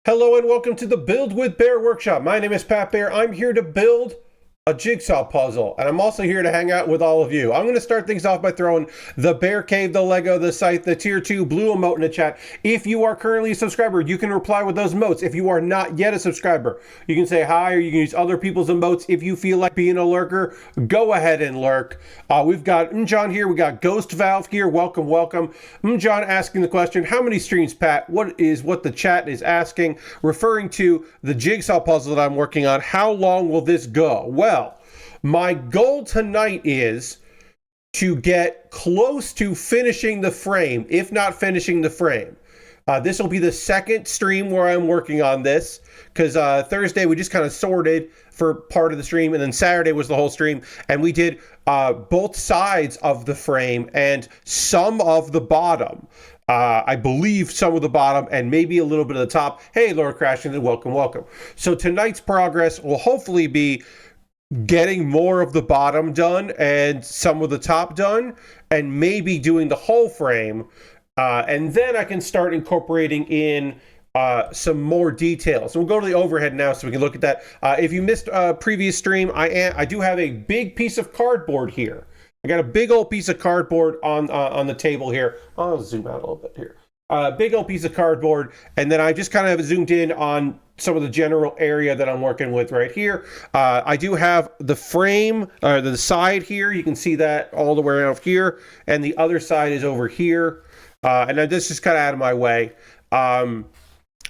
Hello and welcome to the Build with Baer Workshop. My name is Pat Baer. I'm here to build a jigsaw puzzle, and I'm also here to hang out with all of you. I'm going to start things off by throwing the Bear Cave, the Lego, the site, the Tier 2 blue emote in the chat. If you are currently a subscriber, you can reply with those emotes. If you are not yet a subscriber, you can say hi, or you can use other people's emotes. If you feel like being a lurker, go ahead and lurk. We've got John here. We got Ghost Valve here. Welcome, welcome. John asking the question, how many streams, Pat? What the chat is asking, referring to the jigsaw puzzle that I'm working on. How long will this go? Well, my goal tonight is to get close to finishing the frame, if not finishing the frame. This will be the second stream where I'm working on this, because Thursday we just kind of sorted for part of the stream, and then Saturday was the whole stream, and we did both sides of the frame and some of the bottom. I believe some of the bottom and maybe a little bit of the top. Hey, Lord Crashington, welcome, welcome. So tonight's progress will hopefully be getting more of the bottom done and some of the top done, and maybe doing the whole frame. And then I can start incorporating in some more details. So we'll go to the overhead now so we can look at that. If you missed a previous stream, I do have a big piece of cardboard here. I got a big old piece of cardboard on the table here. I'll zoom out a little bit here. Big old piece of cardboard, and then I just kind of zoomed in on some of the general area that I'm working with right here. I do have the frame, the side here. You can see that all the way around here, and the other side is over here. And this is kind of out of my way. And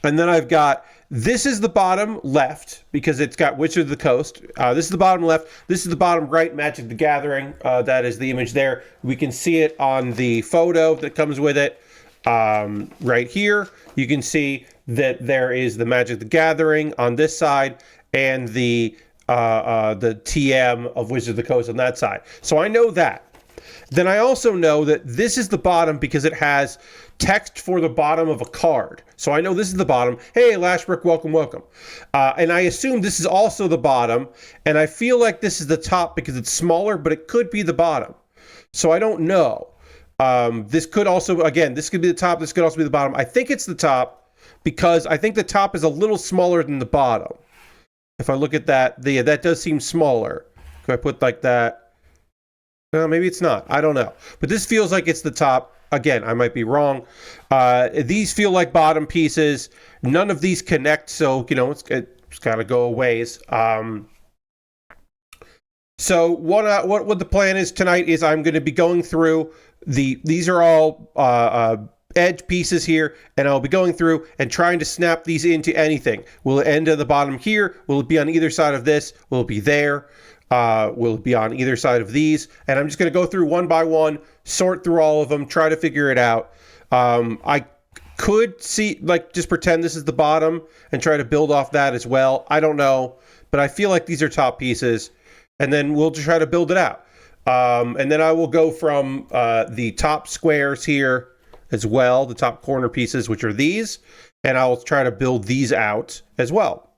then I've got, this is the bottom left, because it's got Wizard of the Coast. This is the bottom left. This is the bottom right, Magic the Gathering. That is the image there. We can see it on the photo that comes with it. Right here, you can see that there is the Magic the Gathering on this side, and the TM of Wizard of the Coast on that side. So I know that. Then I also know that this is the bottom because it has text for the bottom of a card. So I know this is the bottom. Hey, Lashbrook, welcome, welcome. And I assume this is also the bottom, and I feel like this is the top because it's smaller, but it could be the bottom. So I don't know. This could also, again, this could be the top, this could also be the bottom. I think it's the top because I think the top is a little smaller than the bottom. If I look at that, that does seem smaller. If I put like that, maybe it's not. I don't know. But this feels like it's the top. Again, I might be wrong. These feel like bottom pieces. None of these connect, so, it's got to go a ways. So what the plan is tonight is I'm going to be going through these are all edge pieces here, and I'll be going through and trying to snap these into anything. Will it end at the bottom here? Will it be on either side of this? Will it be there? Will it be on either side of these? And I'm just going to go through one by one, sort through all of them, try to figure it out. I could just pretend this is the bottom and try to build off that as well. I don't know, but I feel like these are top pieces, and then we'll try to build it out. And then I will go from the top squares here as well, the top corner pieces, which are these, and I'll try to build these out as well.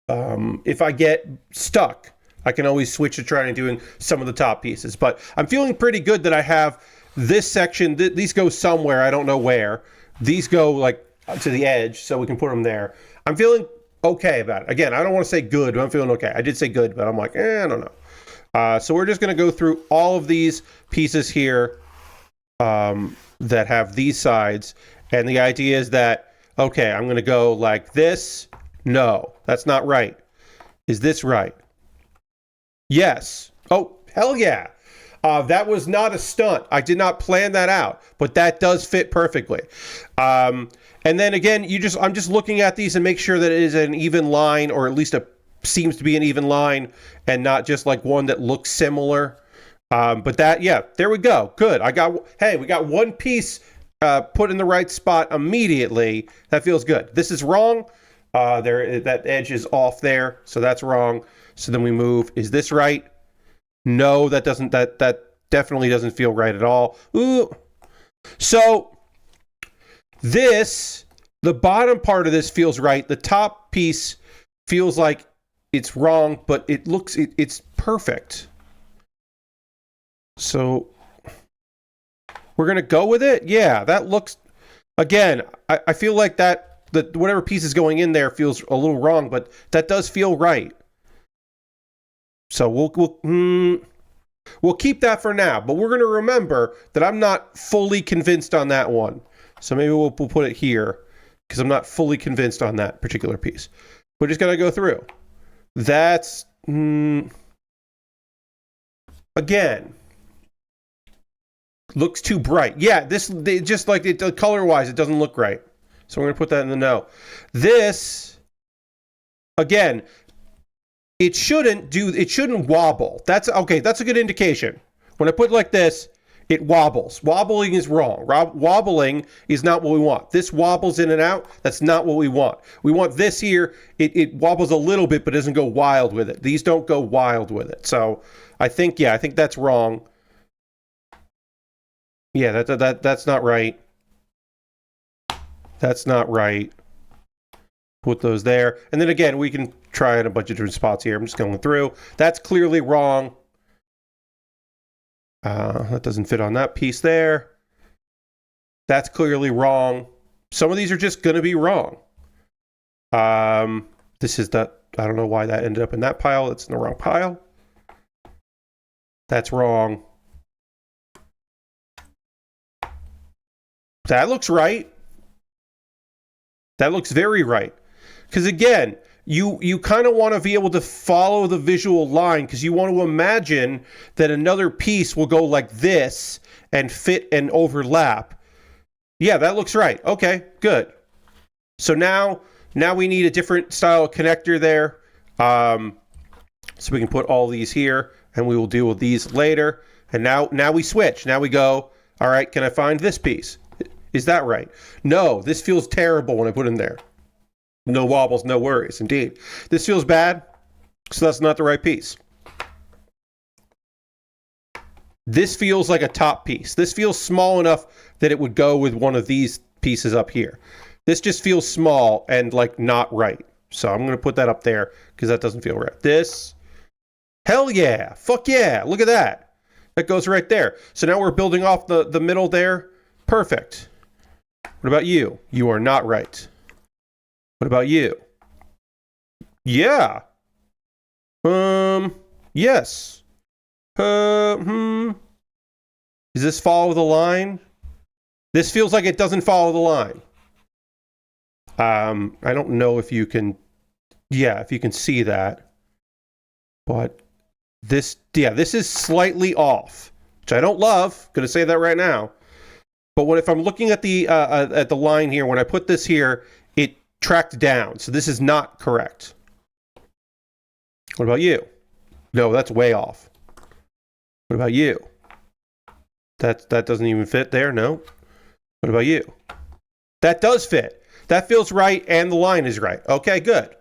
If I get stuck, I can always switch to trying to doing some of the top pieces. But I'm feeling pretty good that I have this section. These go somewhere. I don't know where. These go like to the edge, so we can put them there. I'm feeling okay about it. Again, I don't want to say good, but I'm feeling okay. I did say good, but I'm like, I don't know. So we're just going to go through all of these pieces here that have these sides. And the idea is that, okay, I'm going to go like this. No, that's not right. Is this right? Yes. Oh, hell yeah. That was not a stunt. I did not plan that out, but that does fit perfectly. And then again, I'm just looking at these and make sure that it is an even line, or at least seems to be an even line, and not just like one that looks similar. But there we go. Good. We got one piece put in the right spot immediately. That feels good. This is wrong. That edge is off there, so that's wrong. So then we move. Is this right? No, that doesn't. That definitely doesn't feel right at all. Ooh. So the bottom part of this feels right. The top piece feels like it's wrong, but it's perfect. So we're gonna go with it. Yeah, that looks. Again, I feel like that that whatever piece is going in there feels a little wrong, but that does feel right. So we'll keep that for now, but we're going to remember that I'm not fully convinced on that one. So maybe we'll put it here because I'm not fully convinced on that particular piece. We're just going to go through. That's again, looks too bright. Yeah, just like it color-wise, it doesn't look right. So we're going to put that in the no. This, again, it shouldn't wobble. That's okay. That's a good indication. When I put it like this, it wobbles. Wobbling is wrong. Wobbling is not what we want. This wobbles in and out. That's not what we want. We want this here. It wobbles a little bit, but doesn't go wild with it. These don't go wild with it. So I think that's wrong. Yeah, that's not right. That's not right. Put those there. And then again, we can try in a bunch of different spots here. I'm just going through. That's clearly wrong. That doesn't fit on that piece there. That's clearly wrong. Some of these are just going to be wrong. This is that. I don't know why that ended up in that pile. It's in the wrong pile. That's wrong. That looks right. That looks very right. Because again, you kind of want to be able to follow the visual line because you want to imagine that another piece will go like this and fit and overlap. Yeah, that looks right. Okay, good. So now we need a different style of connector there. So we can put all these here and we will deal with these later. And now we switch. Now we go, all right, can I find this piece? Is that right? No, this feels terrible when I put it in there. No wobbles, no worries, indeed. This feels bad, so that's not the right piece. This feels like a top piece. This feels small enough that it would go with one of these pieces up here. This just feels small and like not right. So I'm going to put that up there because that doesn't feel right. This, hell yeah, fuck yeah, look at that. That goes right there. So now we're building off the middle there. Perfect. What about you? You are not right. What about you? Yeah. Yes. Does this follow the line? This feels like it doesn't follow the line. I don't know if you can, if you can see that. But this is slightly off, which I don't love. Gonna say that right now. But if I'm looking at the line here, when I put this here, it tracked down. So this is not correct. What about you? No, that's way off. What about you? That doesn't even fit there, no? What about you? That does fit. That feels right and the line is right. Okay, good.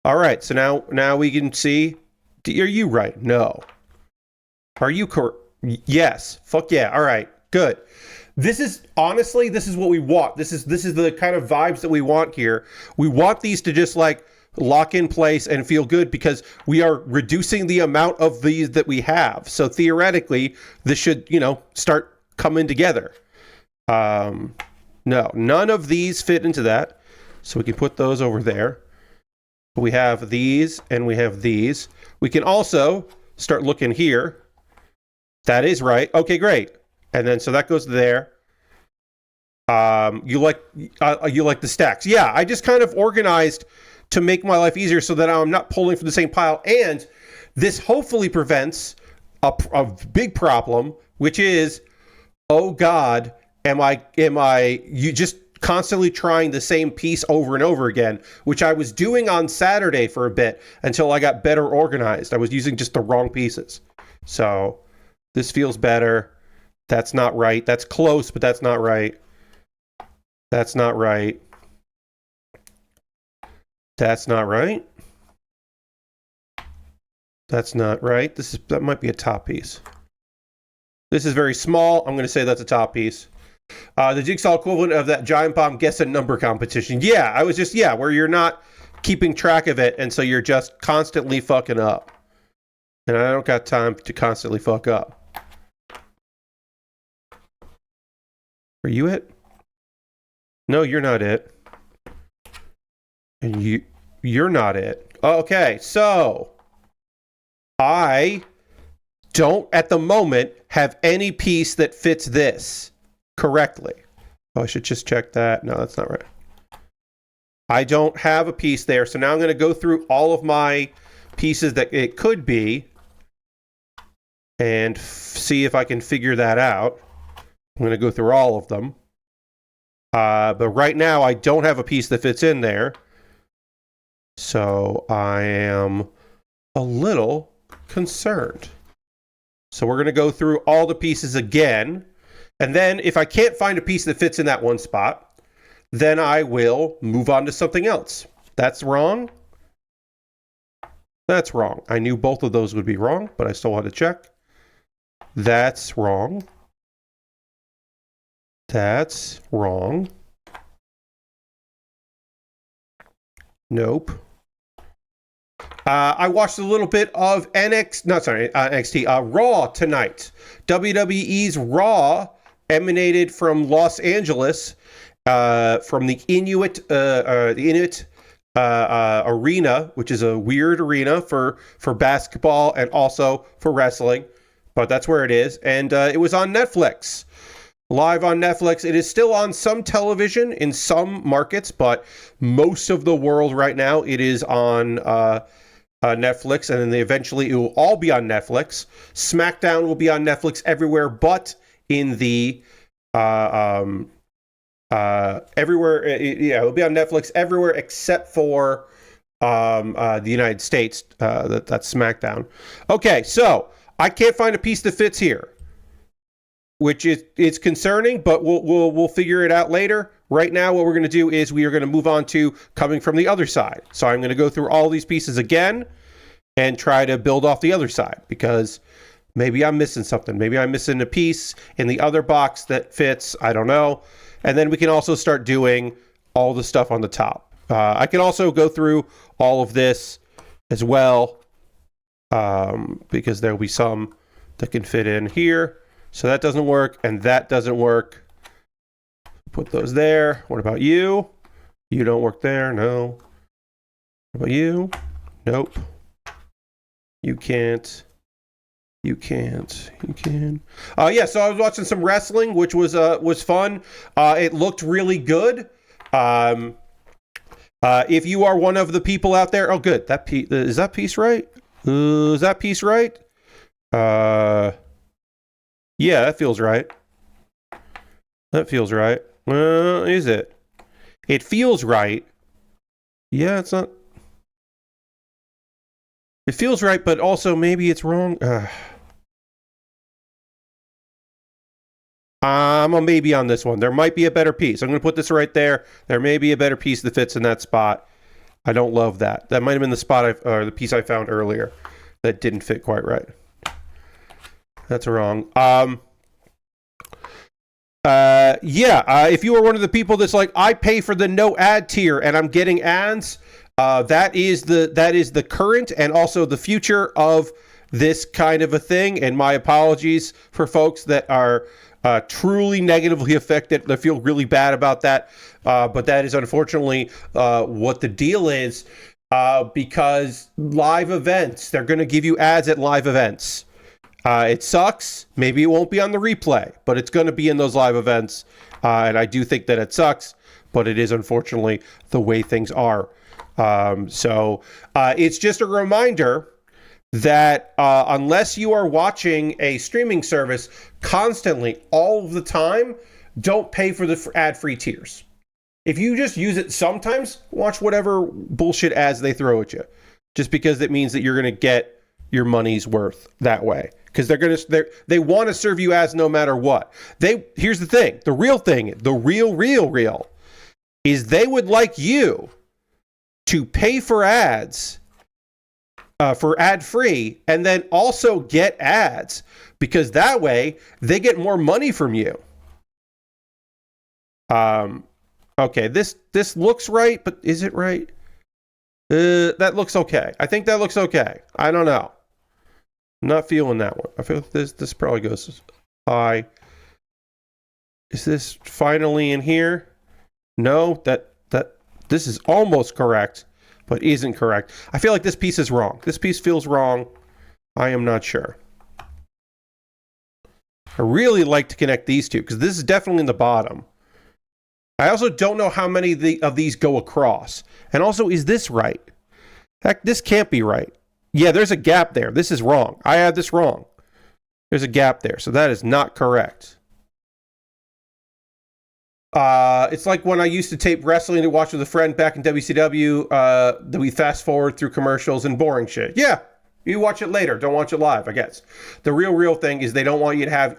All right, so now we can see, are you right? No. Are you correct? Yes. Fuck yeah. All right. Good. This is what we want. This is the kind of vibes that we want here. We want these to just like lock in place and feel good because we are reducing the amount of these that we have. So theoretically, this should, start coming together. No, none of these fit into that. So we can put those over there. We have these and we have these. We can also start looking here. That is right. Okay, great. And then so that goes there. You like the stacks. Yeah, I just kind of organized to make my life easier so that I'm not pulling from the same pile. And this hopefully prevents a big problem, which is, oh God, am I you just constantly trying the same piece over and over again, which I was doing on Saturday for a bit until I got better organized. I was using just the wrong pieces. So this feels better. That's not right. That's close, but that's not right. That's not right. That's not right. That's not right. That might be a top piece. This is very small. I'm going to say that's a top piece. The jigsaw equivalent of that giant bomb guess a number competition. Yeah, I was just, where you're not keeping track of it, and so you're just constantly fucking up. And I don't got time to constantly fuck up. Are you it? No, you're not it. And you're not it. Okay, so I don't, at the moment, have any piece that fits this correctly. Oh, I should just check that. No, that's not right. I don't have a piece there, so now I'm going to go through all of my pieces that it could be and see if I can figure that out. I'm going to go through all of them. But right now, I don't have a piece that fits in there. So I am a little concerned. So we're going to go through all the pieces again. And then if I can't find a piece that fits in that one spot, then I will move on to something else. That's wrong. That's wrong. I knew both of those would be wrong, but I still had to check. That's wrong. That's wrong. Nope. I watched a little bit of NXT, Raw tonight. WWE's Raw emanated from Los Angeles, from the Inuit arena, which is a weird arena for basketball and also for wrestling, but that's where it is. And it was on Netflix. Live on Netflix. It is still on some television in some markets, but most of the world right now, it is on Netflix, and then eventually it will all be on Netflix. SmackDown will be on Netflix everywhere, but in the everywhere, it'll be on Netflix everywhere except for the United States. That's SmackDown. Okay, so I can't find a piece that fits here, which is concerning, but we'll figure it out later. Right now, what we're going to do is we are going to move on to coming from the other side. So I'm going to go through all these pieces again and try to build off the other side, because maybe I'm missing something. Maybe I'm missing a piece in the other box that fits. I don't know. And then we can also start doing all the stuff on the top. I can also go through all of this as well, because there'll be some that can fit in here. So that doesn't work, and that doesn't work. Put those there. What about you? You don't work there. No. What about you? Nope. You can't. You can't. You can. Yeah, so I was watching some wrestling, which was fun. It looked really good. If you are one of the people out there, oh, good. Is that piece right? Is that piece right? Yeah, that feels right. That feels right. Is it? It feels right. Yeah, it's not. It feels right, but also maybe it's wrong. I'm a maybe on this one. There might be a better piece. I'm going to put this right there. There may be a better piece that fits in that spot. I don't love that. That might have been the spot or the piece I found earlier that didn't fit quite right. That's wrong. If you are one of the people that's like, I pay for the no ad tier and I'm getting ads, that is the current and also the future of this kind of a thing. And my apologies for folks that are truly negatively affected. I feel really bad about that. But that is unfortunately what the deal is, because live events, they're going to give you ads at live events. It sucks. Maybe it won't be on the replay, but it's going to be in those live events. And I do think that it sucks, but it is unfortunately the way things are. So it's just a reminder that unless you are watching a streaming service constantly, all of the time, don't pay for the ad-free tiers. If you just use it sometimes, watch whatever bullshit ads they throw at you, just because it means that you're going to get your money's worth that way. Because they want to serve you ads no matter what. Here's the thing, the real is they would like you to pay for ads, for ad-free, and then also get ads, because that way they get more money from you. Okay, this looks right, but is it right? That looks okay. I think that looks okay. I don't know. I'm not feeling that one. I feel like this probably goes high. Is this finally in here? No, this is almost correct, but isn't correct. I feel like this piece is wrong. This piece feels wrong. I am not sure. I really like to connect these two because this is definitely in the bottom. I also don't know how many of these go across. And also, is this right? Heck, this can't be right. Yeah, there's a gap there. This is wrong. I had this wrong. There's a gap there, so that is not correct. It's like when I used to tape wrestling to watch with a friend back in WCW, that we fast forward through commercials and boring shit. Yeah, you watch it later. Don't watch it live, I guess. The real thing is they don't want you to have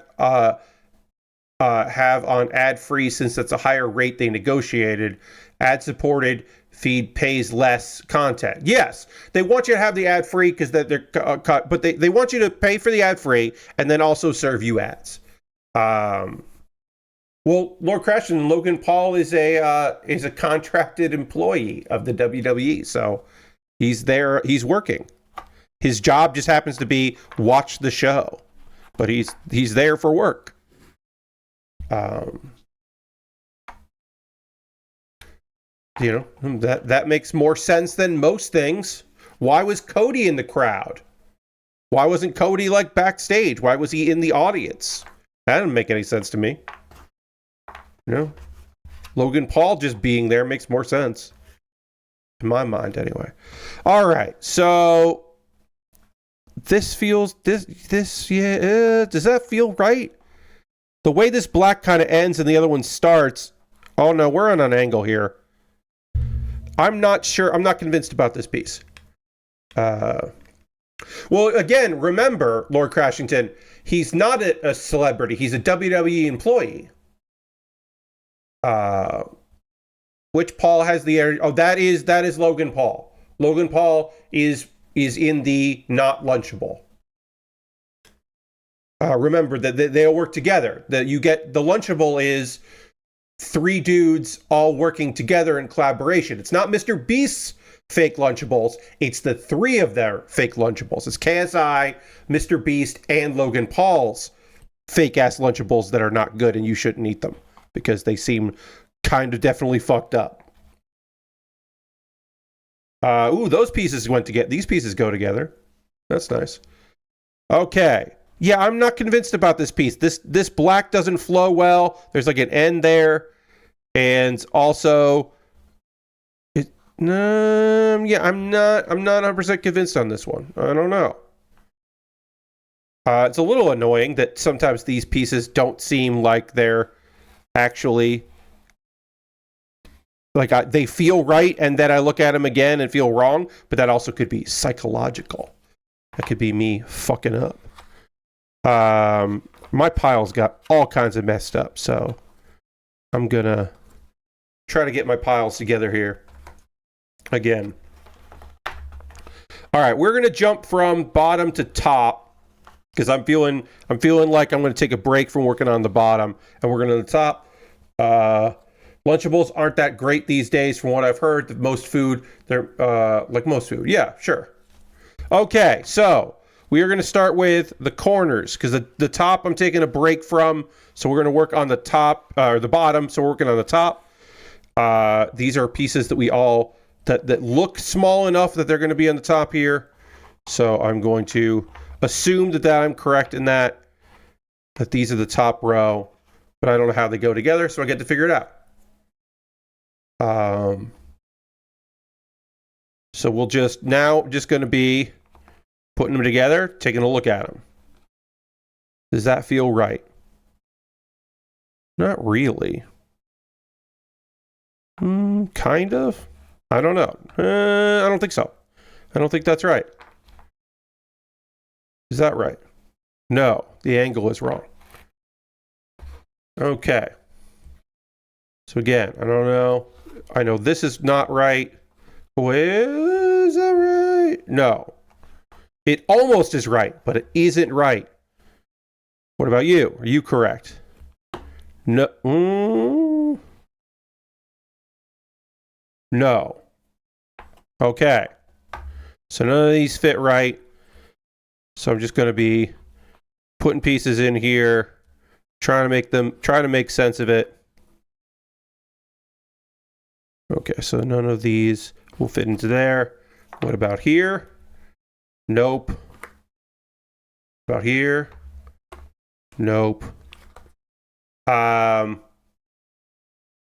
on ad-free, since that's a higher rate they negotiated. Ad-supported feed pays less content. Yes, they want you to have the ad-free because they're cut, but they want you to pay for the ad-free and then also serve you ads. Well, Lord Crash and Logan Paul is a contracted employee of the WWE, so he's there. He's working. His job just happens to be watch the show, but he's there for work. You know, that makes more sense than most things. Why was Cody in the crowd? Why wasn't Cody like backstage? Why was he in the audience? That didn't make any sense to me. You know, Logan Paul just being there makes more sense. In my mind, anyway. All right, so this feels, yeah, does that feel right? The way this black kind of ends and the other one starts, oh no, we're on an angle here. I'm not sure, I'm not convinced about this piece. Well, again, remember, Lord Crashington, he's not a celebrity, he's a WWE employee. Which Paul has the air? Oh, that is Logan Paul. Logan Paul is in the not lunchable. Remember that they all work together. That you get the lunchable is 3 dudes all working together in collaboration. It's not Mr. Beast's fake lunchables. It's the 3 of their fake lunchables. It's KSI, Mr. Beast, and Logan Paul's fake ass lunchables that are not good and you shouldn't eat them, because they seem kind of definitely fucked up. Those pieces went together. These pieces go together. That's nice. Okay. Yeah, I'm not convinced about this piece. This black doesn't flow well. There's like an end there. And also, I'm not 100% convinced on this one. I don't know. It's a little annoying that sometimes these pieces don't seem like they're actually like they feel right, and then I look at them again and feel wrong, but that also could be psychological. That could be me fucking up. My pile's got all kinds of messed up, so I'm gonna try to get my piles together here again. All right, we're gonna jump from bottom to top because I'm feeling like I'm gonna take a break from working on the bottom, and we're gonna the top. Lunchables aren't that great these days, from what I've heard. Most food, they're like most food. Yeah, sure. Okay, so we are going to start with the corners, because the top I'm taking a break from, so we're going to work on the top, or the bottom, so we're working on the top. These are pieces that we all, that look small enough that they're going to be on the top here. So I'm going to assume that I'm correct in that these are the top row, but I don't know how they go together, so I get to figure it out. So we'll just going to be putting them together, taking a look at them. Does that feel right? Not really. Kind of. I don't know. I don't think so. I don't think that's right. Is that right? No, the angle is wrong. Okay. So again, I don't know. I know this is not right. Is that right? No. It almost is right, but it isn't right. What about you? Are you correct? No. No. Okay. So none of these fit right. So I'm just going to be putting pieces in here, trying to make sense of it. Okay, so none of these will fit into there. What about here? Nope. About here? Nope.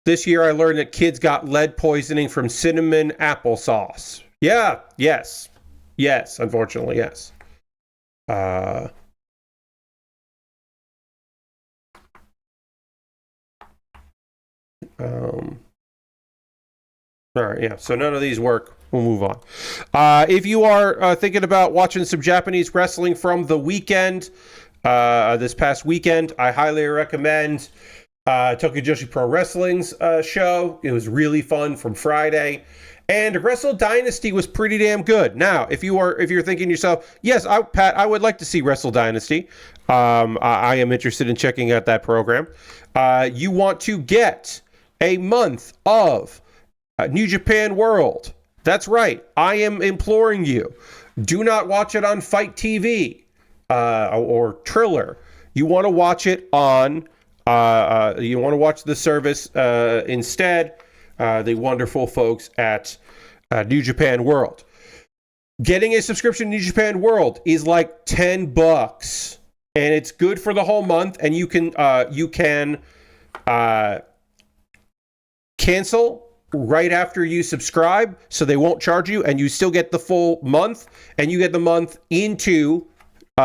This year I learned that kids got lead poisoning from cinnamon applesauce. Yeah, yes. Yes, unfortunately, yes. All right, yeah, so none of these work. We'll move on. If you are thinking about watching some Japanese wrestling from the weekend, this past weekend, I highly recommend Tokijoshi Pro Wrestling's show. It was really fun from Friday. And Wrestle Dynasty was pretty damn good. Now, if you're thinking to yourself, yes, Pat, I would like to see Wrestle Dynasty. I am interested in checking out that program. You want to get a month of New Japan World. That's right. I am imploring you. Do not watch it on Fight TV or Triller. You want to watch it on. You want to watch the service instead. The wonderful folks at New Japan World. Getting a subscription to New Japan World is like $10, and it's good for the whole month. And you can cancel right after you subscribe, so they won't charge you, and you still get the full month, and you get the month into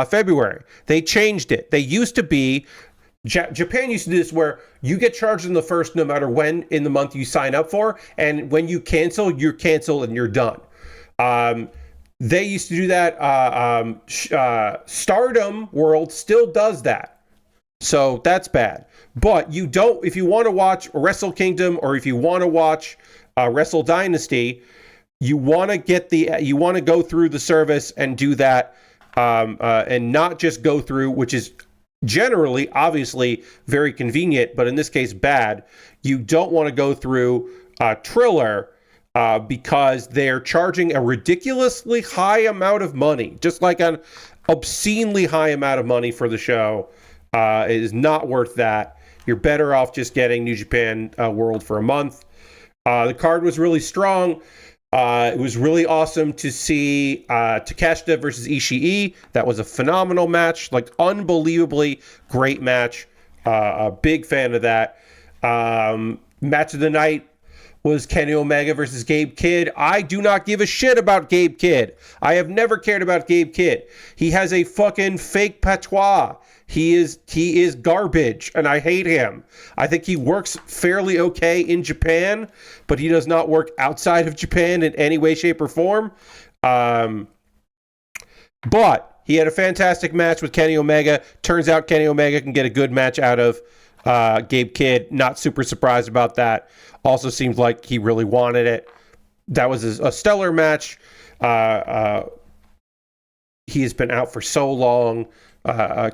February. They changed it. They used to be, Japan used to do this where you get charged in the first no matter when in the month you sign up for, and when you cancel, you're canceled and you're done. They used to do that. Stardom World still does that. So that's bad. But you don't, if you want to watch Wrestle Kingdom or if you want to watch Wrestle Dynasty, you want to go through the service and do that, and not just go through, which is generally, obviously, very convenient, but in this case, bad. You don't want to go through Triller because they're charging a ridiculously high amount of money, just like an obscenely high amount of money for the show. It is not worth that. You're better off just getting New Japan World for a month. The card was really strong. It was really awesome to see Takeshita versus Ishii. That was a phenomenal match, like unbelievably great match. A big fan of that. Match of the night was Kenny Omega versus Gabe Kidd. I do not give a shit about Gabe Kidd. I have never cared about Gabe Kidd. He has a fucking fake patois. He is garbage, and I hate him. I think he works fairly okay in Japan, but he does not work outside of Japan in any way, shape, or form. But he had a fantastic match with Kenny Omega. Turns out Kenny Omega can get a good match out of Gabe Kidd. Not super surprised about that. Also seems like he really wanted it. That was a stellar match. He has been out for so long.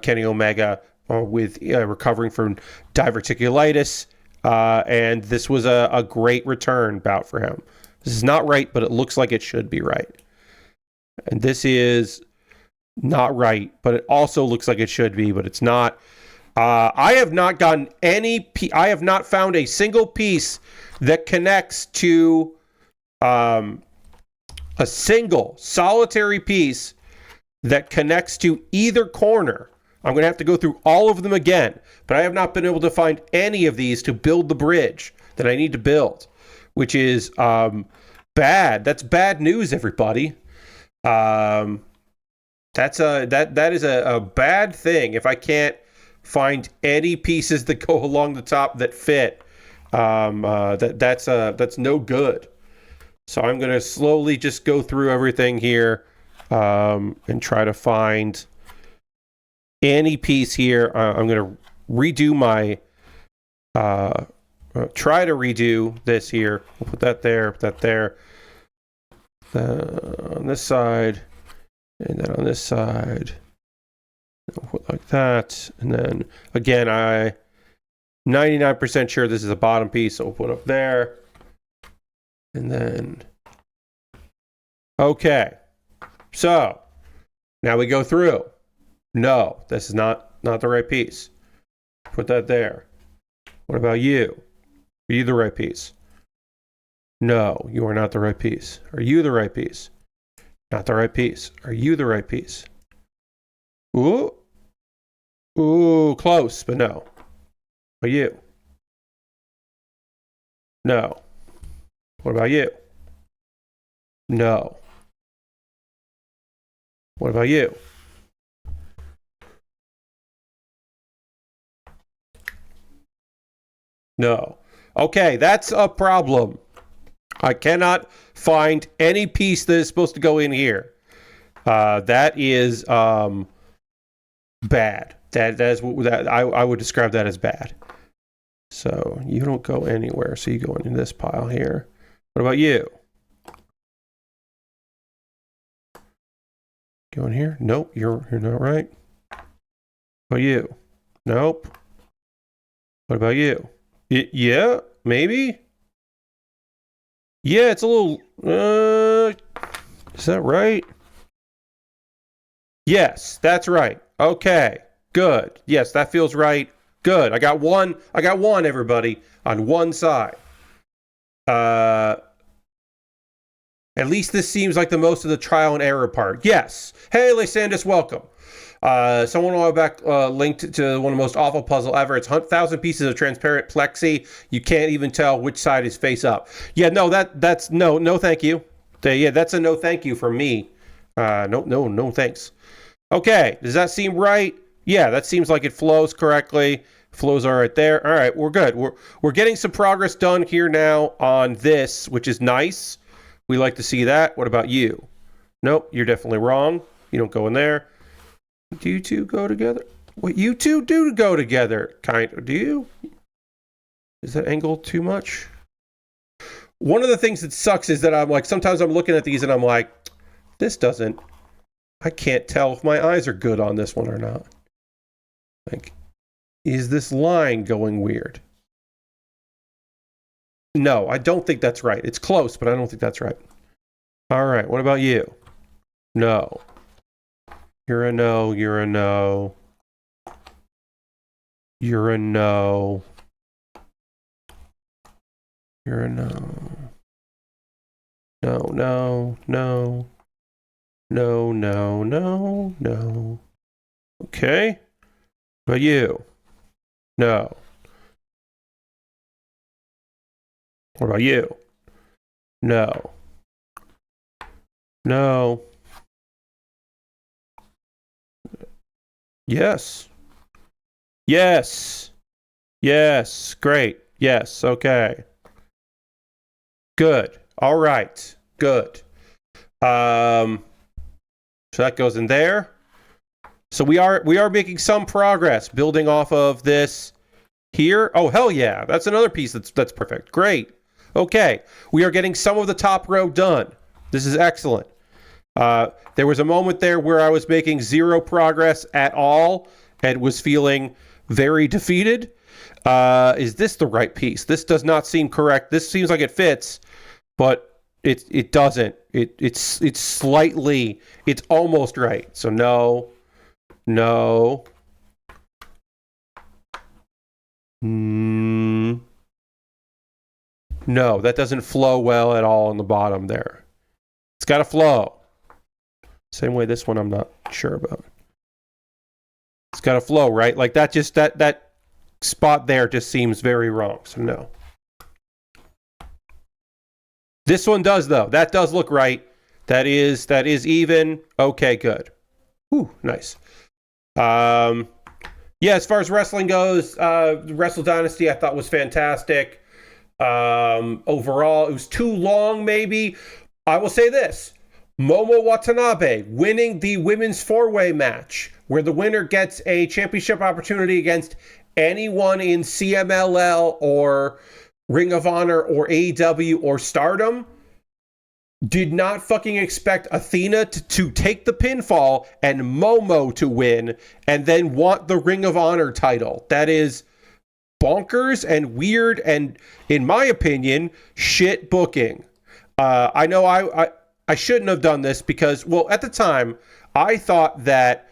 Kenny Omega with recovering from diverticulitis, and this was a great return bout for him. This is not right, but it looks like it should be right. And this is not right, but it also looks like it should be, but it's not. I have not gotten I have not found a single piece that connects to a single solitary piece that connects to either corner. I'm going to have to go through all of them again, but I have not been able to find any of these to build the bridge that I need to build, which is bad. That's bad news, everybody. That is a bad thing. If I can't find any pieces that go along the top that fit, that's no good. So I'm going to slowly just go through everything here. And try to find any piece here. I'm going to redo my, try to redo this here. We'll put that there, on this side, and then on this side. We'll put like that. And then, again, I'm 99% sure this is a bottom piece, so we'll put up there. And then, okay. So, now we go through. No, this is not the right piece. Put that there. What about you? Are you the right piece? No, you are not the right piece. Are you the right piece? Not the right piece. Are you the right piece? Ooh. Ooh, close, but no. Are you? No. What about you? No. What about you? No. Okay, that's a problem. I cannot find any piece that is supposed to go in here. That is bad. I would describe that as bad. So you don't go anywhere. So you go in this pile here. What about you? Go in here? Nope, you're not right. What about you? Nope. What about you? Yeah, maybe? Yeah, it's a little... is that right? Yes, that's right. Okay, good. Yes, that feels right. Good. I got one, everybody, on one side. At least this seems like the most of the trial and error part. Yes. Hey, Lysandus, welcome. Someone on my back linked to one of the most awful puzzle ever. It's 1,000 pieces of transparent plexi. You can't even tell which side is face up. Yeah, no, that's no, thank you. Yeah, that's a no, thank you from me. No, thanks. Okay, does that seem right? Yeah, that seems like it flows correctly. Flows are right there. All right, we're good. We're getting some progress done here now on this, which is nice. We like to see that. What about you? Nope, you're definitely wrong. You don't go in there. Do you two go together? What, you two do go together, kind of. Do you? Is that angle too much? One of the things that sucks is that I'm like, sometimes I'm looking at these and I'm like, I can't tell if my eyes are good on this one or not. Like, is this line going weird? No, I don't think that's right. It's close, but I don't think that's right. All right, what about you? No. You're a no, you're a no. You're a no. You're a no. No. No. Okay. What about you? No. What about you? No. No. Yes. Yes. Yes. Great. Yes. Okay. Good. All right. Good. So that goes in there. So we are making some progress building off of this here. Oh, hell yeah. That's another piece that's perfect. Great. Okay. We are getting some of the top row done. This is excellent. There was a moment there where I was making zero progress at all and was feeling very defeated. Is this the right piece? This does not seem correct. This seems like it fits, but it doesn't. It's slightly, it's almost right. So no. No, that doesn't flow well at all on the bottom there. It's got to flow. Same way this one I'm not sure about. It's got to flow, right? Like that just, that spot there just seems very wrong. So no. This one does though. That does look right. That is even. Okay, good. Ooh, nice. Yeah, as far as wrestling goes, Wrestle Dynasty I thought was fantastic. Overall, it was too long, maybe. I will say this. Momo Watanabe winning the women's four-way match, where the winner gets a championship opportunity against anyone in CMLL or Ring of Honor or AEW or Stardom. Did not fucking expect Athena to take the pinfall and Momo to win and then want the Ring of Honor title. That is bonkers and weird and, in my opinion, shit booking. I know I shouldn't have done this because, well, at the time, I thought that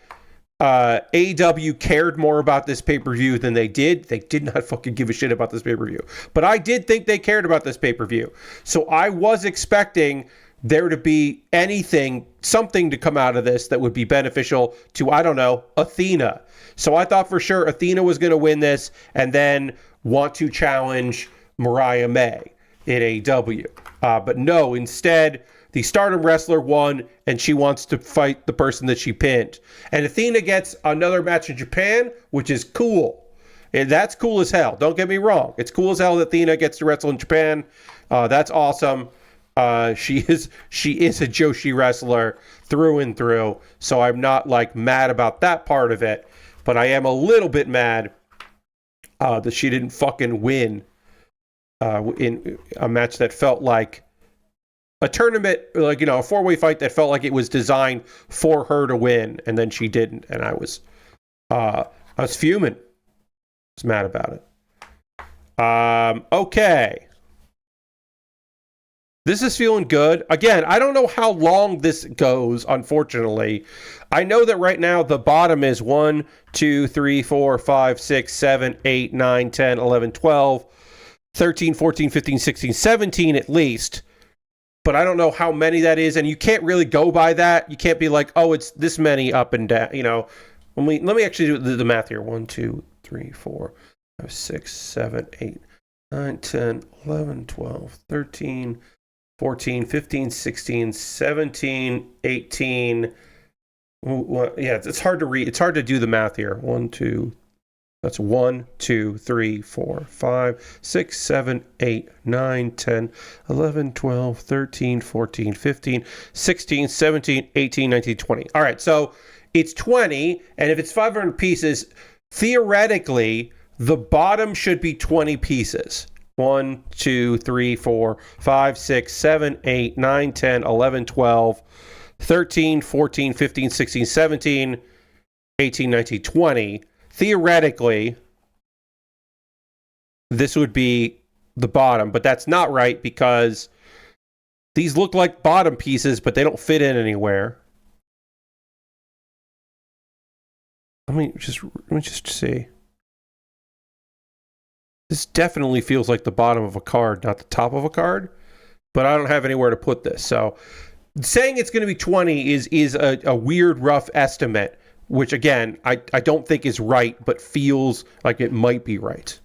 AEW cared more about this pay-per-view than they did. They did not fucking give a shit about this pay-per-view. But I did think they cared about this pay-per-view. So I was expecting there to be something to come out of this that would be beneficial to, I don't know, Athena. So I thought for sure Athena was going to win this and then want to challenge Mariah May in AEW. But no, instead, the Stardom wrestler won, and she wants to fight the person that she pinned. And Athena gets another match in Japan, which is cool. And that's cool as hell. Don't get me wrong. It's cool as hell that Athena gets to wrestle in Japan. That's awesome. She is a Joshi wrestler through and through. So I'm not like mad about that part of it, but I am a little bit mad that she didn't fucking win in a match that felt like a tournament, like, you know, a four-way fight that felt like it was designed for her to win, and then she didn't, and I was fuming. I was mad about it. Okay. This is feeling good. Again, I don't know how long this goes, unfortunately. I know that right now the bottom is 1, 2, 3, 4, 5, 6, 7, 8, 9, 10, 11, 12, 13, 14, 15, 16, 17 at least. But I don't know how many that is, and you can't really go by that. You can't be like, oh, it's this many up and down. You know, let me actually do the math here. 1, 2, 3, 4, 5, 6, 7, 8, 9, 10, 11, 12, 13, 14, 15, 16, 17, 18. Well, yeah, it's hard to read. It's hard to do the math here. 1, 2. That's 1, 2, 3, 4, 5, 6, 7, 8, 9, 10, 11, 12, 13, 14, 15, 16, 17, 18, 19, 20. All right, so it's 20, and if it's 500 pieces, theoretically, the bottom should be 20 pieces. 1, 2, 3, 4, 5, 6, 7, 8, 9, 10, 11, 12, 13, 14, 15, 16, 17, 18, 19, 20. Theoretically, this would be the bottom, but that's not right because these look like bottom pieces, but they don't fit in anywhere. Let me just see. This definitely feels like the bottom of a card, not the top of a card, but I don't have anywhere to put this. So saying it's going to be 20 is a weird, rough estimate, which again, I don't think is right, but feels like it might be right.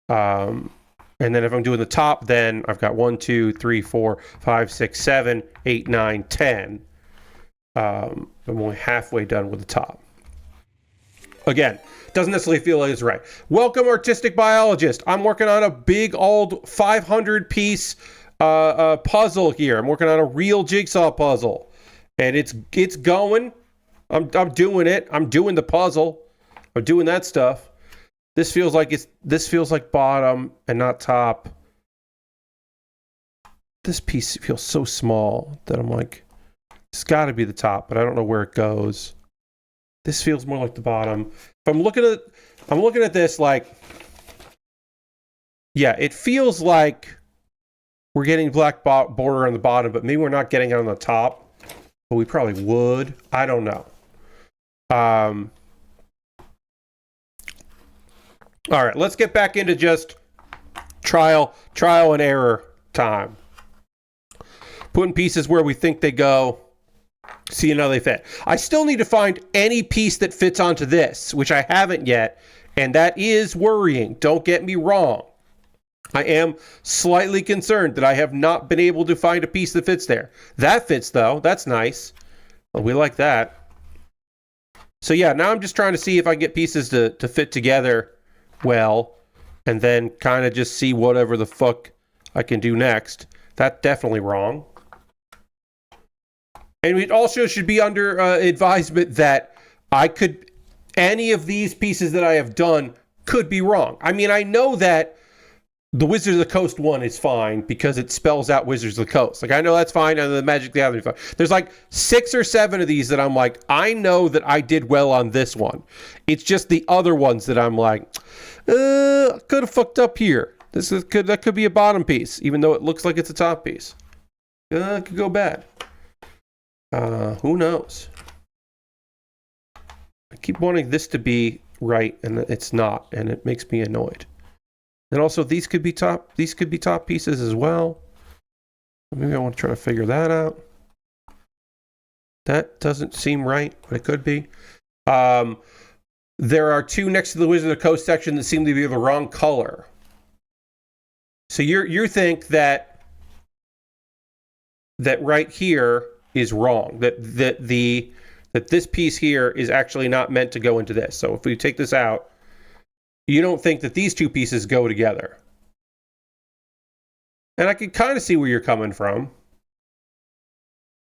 And then if I'm doing the top, then I've got 1, 2, 3, 4, 5, 6, 7, 8, 9, 10. I'm only halfway done with the top. Again, doesn't necessarily feel like it's right. Welcome, Artistic Biologist. I'm working on a big old 500-piece puzzle here. I'm working on a real jigsaw puzzle, and it's going. I'm doing it. I'm doing the puzzle. I'm doing that stuff. This feels like bottom and not top. This piece feels so small that I'm like, it's got to be the top, but I don't know where it goes. This feels more like the bottom. If I'm looking at this like, yeah, it feels like we're getting black border on the bottom, but maybe we're not getting it on the top. But we probably would. I don't know. All right, let's get back into just trial and error time. Putting pieces where we think they go, seeing how they fit. I still need to find any piece that fits onto this, which I haven't yet, and that is worrying. Don't get me wrong. I am slightly concerned that I have not been able to find a piece that fits there. That fits, though. That's nice. Well, we like that. So yeah, now I'm just trying to see if I can get pieces to fit together well, and then kind of just see whatever the fuck I can do next. That's definitely wrong. And it also should be under advisement that any of these pieces that I have done could be wrong. I mean, I know that the Wizards of the Coast one is fine because it spells out Wizards of the Coast. Like, I know that's fine, and the Magic the Gathering is fine. There's like 6 or 7 of these that I'm like, I know that I did well on this one. It's just the other ones that I'm like, could have fucked up here. That could be a bottom piece, even though it looks like it's a top piece. It could go bad. Who knows? keep wanting this to be right, and it's not, and it makes me annoyed. And also, these could be top pieces as well. Maybe I want to try to figure that out. That doesn't seem right, but it could be. There are two next to the Wizard of the Coast section that seem to be the wrong color. So you think that right here is wrong. That this piece here is actually not meant to go into this. So if we take this out, you don't think that these two pieces go together. And I can kind of see where you're coming from.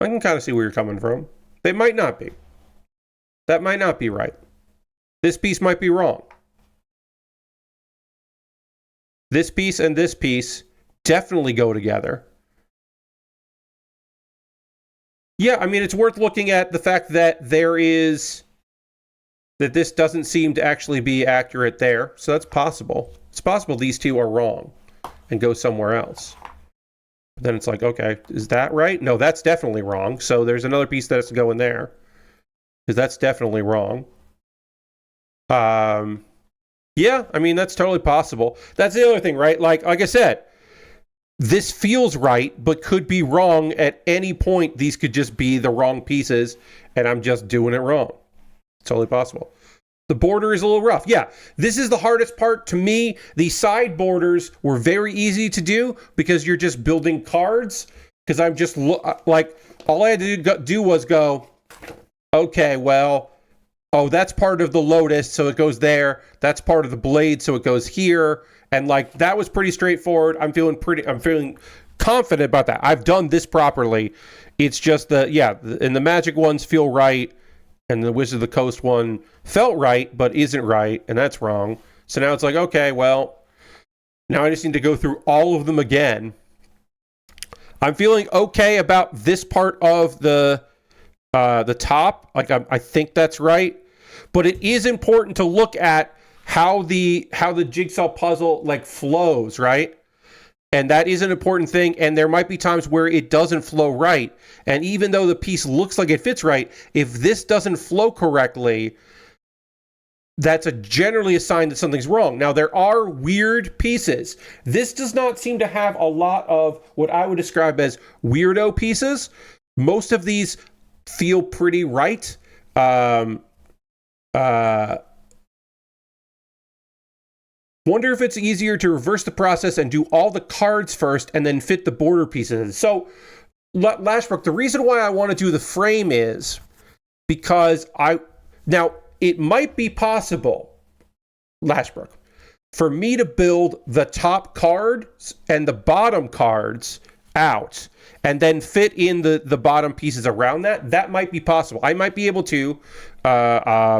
I can kind of see where you're coming from. They might not be. That might not be right. This piece might be wrong. This piece and this piece definitely go together. Yeah, I mean, it's worth looking at the fact that this doesn't seem to actually be accurate there. So that's possible. It's possible these two are wrong and go somewhere else. But then it's like, okay, is that right? No, that's definitely wrong. So there's another piece that has to go in there, because that's definitely wrong. Yeah, I mean, that's totally possible. That's the other thing, right? Like I said, this feels right, but could be wrong at any point. These could just be the wrong pieces, and I'm just doing it wrong. It's totally possible. The border is a little rough. Yeah, this is the hardest part to me. The side borders were very easy to do because you're just building cards. Because I'm just like, all I had to do was go, okay, well, oh, that's part of the lotus, so it goes there. That's part of the blade, so it goes here. And like, that was pretty straightforward. I'm feeling confident about that. I've done this properly. It's just and the magic ones feel right. And the Wizard of the Coast one felt right, but isn't right, and that's wrong. So now it's like, okay, well, now I just need to go through all of them again. I'm feeling okay about this part of the top. Like, I think that's right. But it is important to look at how the jigsaw puzzle like flows, right? And that is an important thing, and there might be times where it doesn't flow right. And even though the piece looks like it fits right, if this doesn't flow correctly, that's generally a sign that something's wrong. Now, there are weird pieces. This does not seem to have a lot of what I would describe as weirdo pieces. Most of these feel pretty right. Wonder if it's easier to reverse the process and do all the cards first and then fit the border pieces. So, Lashbrook, the reason why I want to do the frame is because now it might be possible, Lashbrook, for me to build the top cards and the bottom cards out and then fit in the bottom pieces around that. That might be possible. I might be able to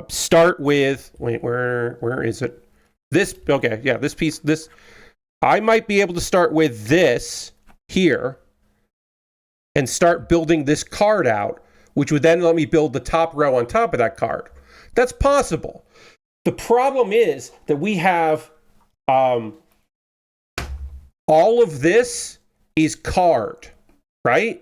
start with, wait, where is it? This, okay, yeah, this piece, I might be able to start with this here and start building this card out, which would then let me build the top row on top of that card. That's possible. The problem is that we have all of this is card, right?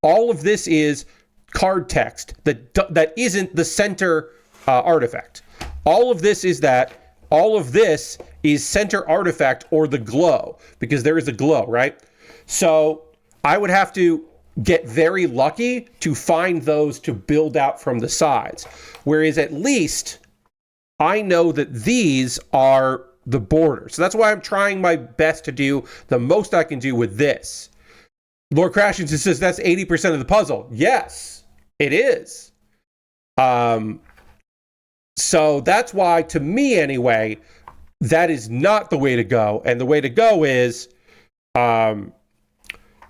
All of this is card text that isn't the center artifact. All of this is that. All of this is center artifact or the glow, because there is a glow, right? So I would have to get very lucky to find those to build out from the sides. Whereas at least I know that these are the borders. So that's why I'm trying my best to do the most I can do with this. Lord Crashington says that's 80% of the puzzle. Yes, it is. So that's why, to me anyway, that is not the way to go. And the way to go is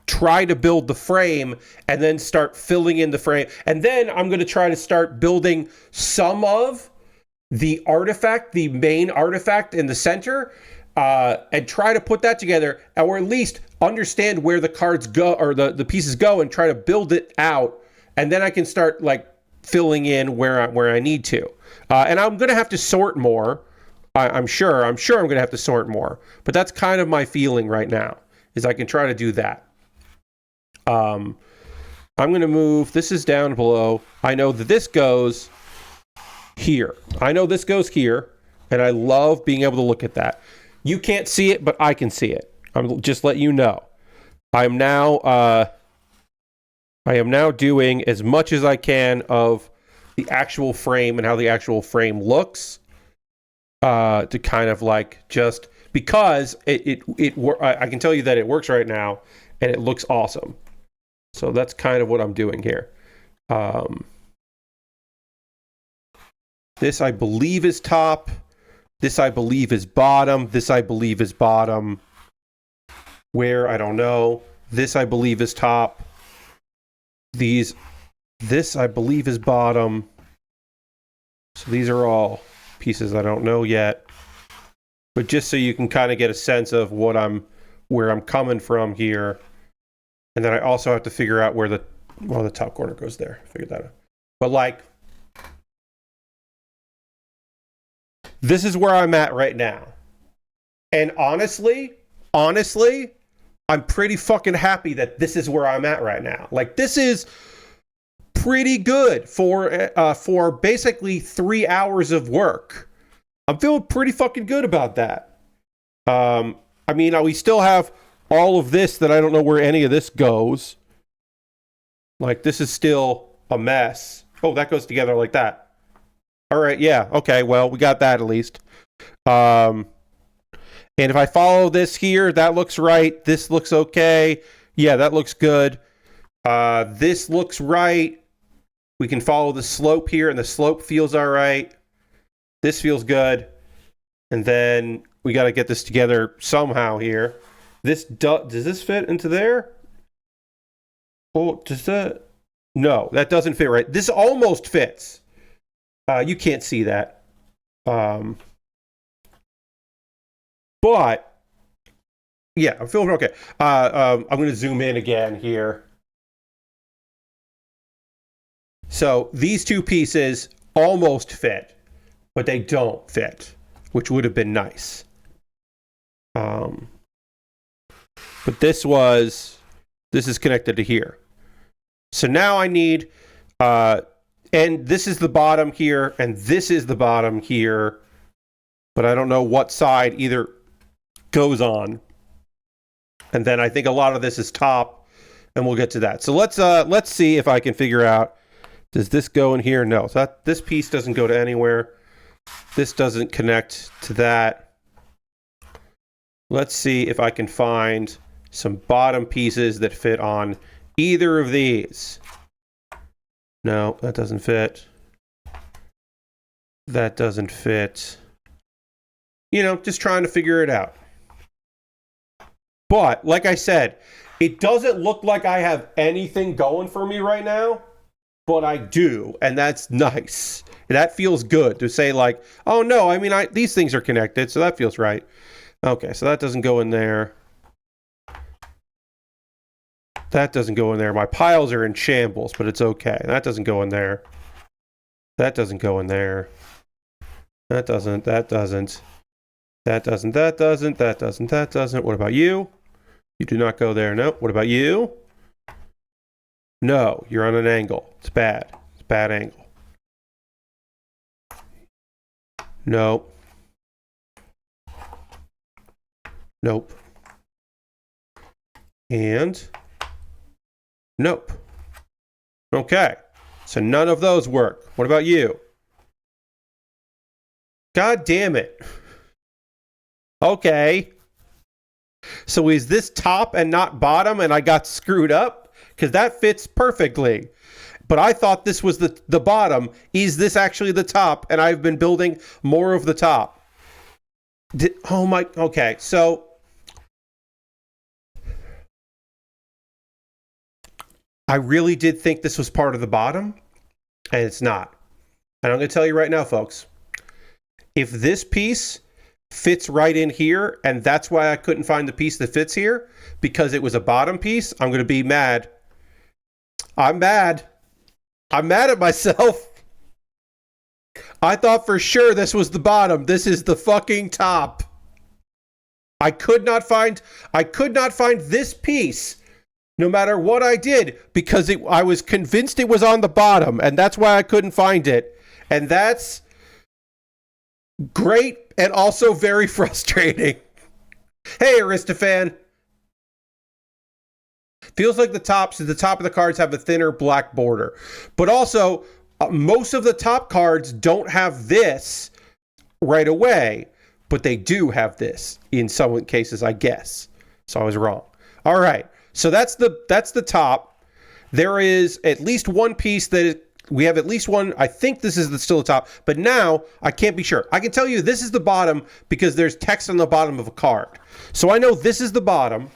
try to build the frame and then start filling in the frame. And then I'm going to try to start building some of the artifact, the main artifact in the center, and try to put that together, or at least understand where the cards go or the pieces go and try to build it out. And then I can start like filling in where I need to. And I'm going to have to sort more. I'm sure I'm going to have to sort more. But that's kind of my feeling right now, is I can try to do that. I'm going to move. This is down below. I know that this goes here. I know this goes here, and I love being able to look at that. You can't see it, but I can see it. I'm just letting you know. I am now doing as much as I can of the actual frame and how the actual frame looks, to kind of like just because I can tell you that it works right now and it looks awesome. So that's kind of what I'm doing here. This I believe is top. This I believe is bottom. This I believe is bottom. Where, I don't know. This I believe is top. This I believe is bottom. So these are all pieces I don't know yet. But just so you can kind of get a sense of where I'm coming from here. And then I also have to figure out where the top corner goes there. Figure that out. But like, this is where I'm at right now. And honestly, I'm pretty fucking happy that this is where I'm at right now. Like, this is pretty good for basically 3 hours of work. I'm feeling pretty fucking good about that. I mean, we still have all of this that I don't know where any of this goes. Like, this is still a mess. Oh, that goes together like that. All right, yeah, okay, well, we got that at least. And if I follow this here, that looks right. This looks okay. Yeah, that looks good. This looks right. We can follow the slope here, and the slope feels all right. This feels good. And then we got to get this together somehow here. Does this fit into there? Oh, does that? No, that doesn't fit right. This almost fits. You can't see that. But yeah, I'm feeling okay. I'm going to zoom in again here. So these two pieces almost fit, but they don't fit, which would have been nice. But this is connected to here. So now I need, and this is the bottom here, and this is the bottom here, but I don't know what side either goes on. And then I think a lot of this is top, and we'll get to that. So let's see if I can figure out, does this go in here? No, so this piece doesn't go to anywhere. This doesn't connect to that. Let's see if I can find some bottom pieces that fit on either of these. No, that doesn't fit. That doesn't fit. You know, just trying to figure it out. But, like I said, it doesn't look like I have anything going for me right now, but I do, and that's nice. That feels good to say like, oh no, I mean, these things are connected, so that feels right. Okay, so that doesn't go in there. That doesn't go in there. My piles are in shambles, but it's okay. That doesn't go in there. That doesn't go in there. That doesn't. That doesn't. That doesn't. That doesn't. That doesn't. That doesn't. What about you? You do not go there. No. What about you? No, you're on an angle. It's bad. It's a bad angle. Nope. Nope. And nope. Okay. So none of those work. What about you? God damn it. Okay. So is this top and not bottom and I got screwed up? Because that fits perfectly. But I thought this was the bottom. Is this actually the top? And I've been building more of the top. Oh my, okay. So I really did think this was part of the bottom, and it's not. And I'm going to tell you right now, folks, if this piece fits right in here, and that's why I couldn't find the piece that fits here, because it was a bottom piece, I'm going to be mad. I'm mad. I'm mad at myself. I thought for sure this was the bottom. This is the fucking top. I could not find this piece no matter what I did, because I was convinced it was on the bottom, and that's why I couldn't find it. And that's Great and also very frustrating. Hey, Aristophan. Feels like the top of the cards have a thinner black border. But also, most of the top cards don't have this right away, but they do have this in some cases, I guess. So I was wrong. All right. So that's the top. There is at least one piece we have at least one. I think this is still the top, but now I can't be sure. I can tell you this is the bottom because there's text on the bottom of a card. So I know this is the bottom,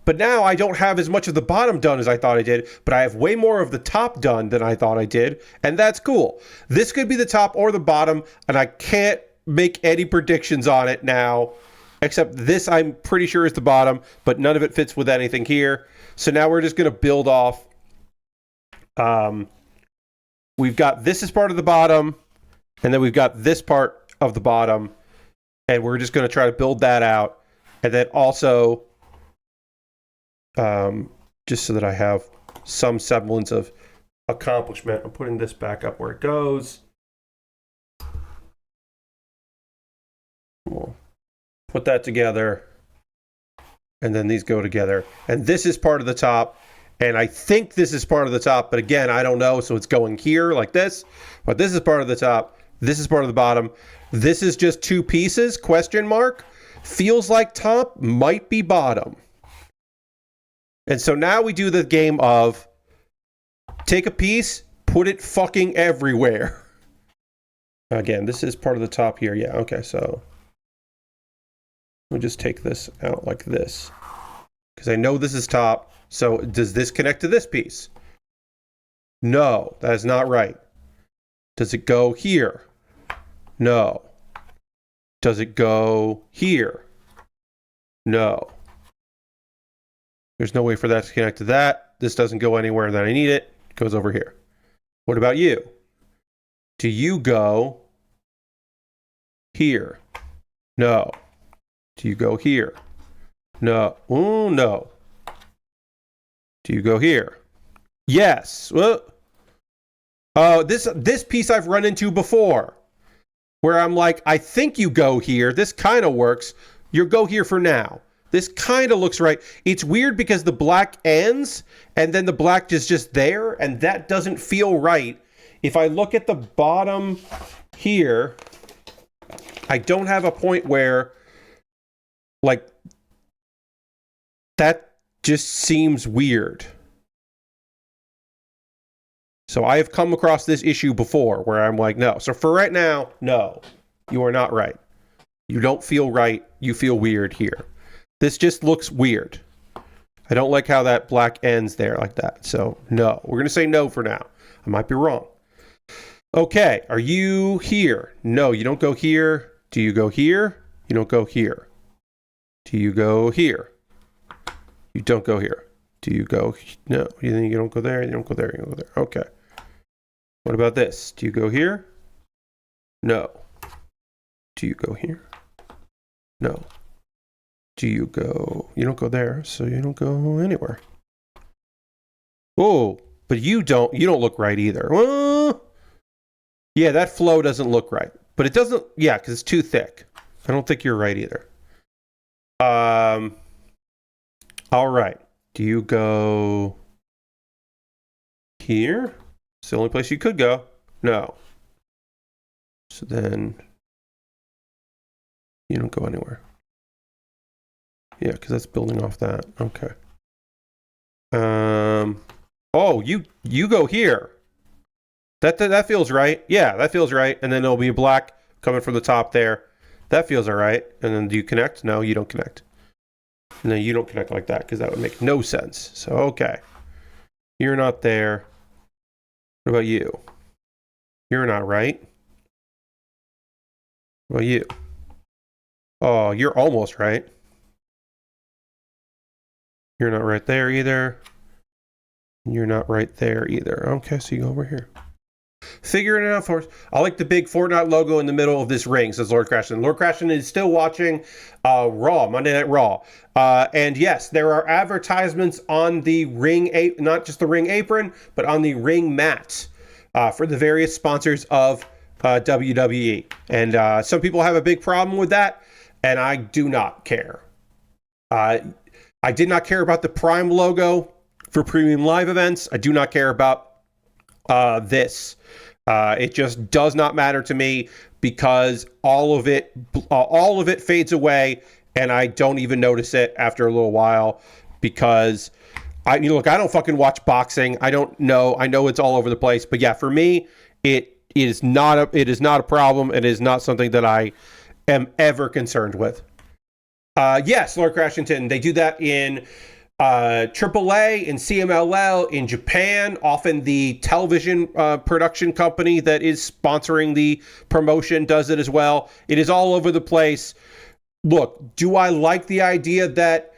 but now I don't have as much of the bottom done as I thought I did, but I have way more of the top done than I thought I did, and that's cool. This could be the top or the bottom, and I can't make any predictions on it now, except this I'm pretty sure is the bottom, but none of it fits with anything here. So now we're just going to build off. We've got this as part of the bottom, and then we've got this part of the bottom, and we're just going to try to build that out. And then also, just so that I have some semblance of accomplishment, I'm putting this back up where it goes. We'll put that together, and then these go together. And this is part of the top. And I think this is part of the top, but again, I don't know, so it's going here like this. But this is part of the top. This is part of the bottom. This is just two pieces, question mark. Feels like top, might be bottom. And so now we do the game of take a piece, put it fucking everywhere. Again, this is part of the top here. Yeah, okay, so we'll just take this out like this. Because I know this is top. So does this connect to this piece? No, that is not right. Does it go here? No. Does it go here? No. There's no way for that to connect to that. This doesn't go anywhere that I need it. It goes over here. What about you? Do you go here? No. Do you go here? No. Oh, no. Do you go here? Yes. Well, this piece I've run into before, where I'm like, I think you go here. This kind of works. You go here for now. This kind of looks right. It's weird because the black ends, and then the black is just there, and that doesn't feel right. If I look at the bottom here, I don't have a point where, like, that just seems weird. So I have come across this issue before where I'm like, no. So for right now, no, you are not right. You don't feel right. You feel weird here. This just looks weird. I don't like how that black ends there like that. So no, we're going to say no for now. I might be wrong. Okay, are you here? No, you don't go here. Do you go here? You don't go here. Do you go here? You don't go here. Do you go? No, you don't go there. You don't go there. You don't go there. Okay. What about this? Do you go here? No. Do you go here? No. Do you go? You don't go there, so you don't go anywhere. Oh, but you don't look right either. Yeah, that flow doesn't look right. But it doesn't, yeah, because it's too thick. I don't think you're right either. All right. Do you go here? It's the only place you could go. No. So then you don't go anywhere. Yeah, because that's building off that. Okay. Oh, you go here. That feels right. Yeah, that feels right. And then there'll be a black coming from the top there. That feels all right. And then do you connect? No, you don't connect. No, you don't connect like that because that would make no sense. So, okay. You're not there. What about you? You're not right. What about you? Oh, you're almost right. You're not right there either. You're not right there either. Okay, so you go over here. Figuring it out for us. I like the big Fortnite logo in the middle of this ring, says Lord Crashton. Lord Crashton is still watching Raw, Monday Night Raw. And yes, there are advertisements on the ring, not just the ring apron, but on the ring mat for the various sponsors of WWE. And some people have a big problem with that, and I do not care. I did not care about the Prime logo for premium live events. I do not care about this. It just does not matter to me because all of it fades away, and I don't even notice it after a little while because look, I don't fucking watch boxing. I don't know. I know it's all over the place, but yeah, for me, it is not a problem. It is not something that I am ever concerned with. Yes, Lord Crashington, they do that in AAA, in CMLL, in Japan. Often the television production company that is sponsoring the promotion does it as well. It is all over the place. Look, do I like the idea that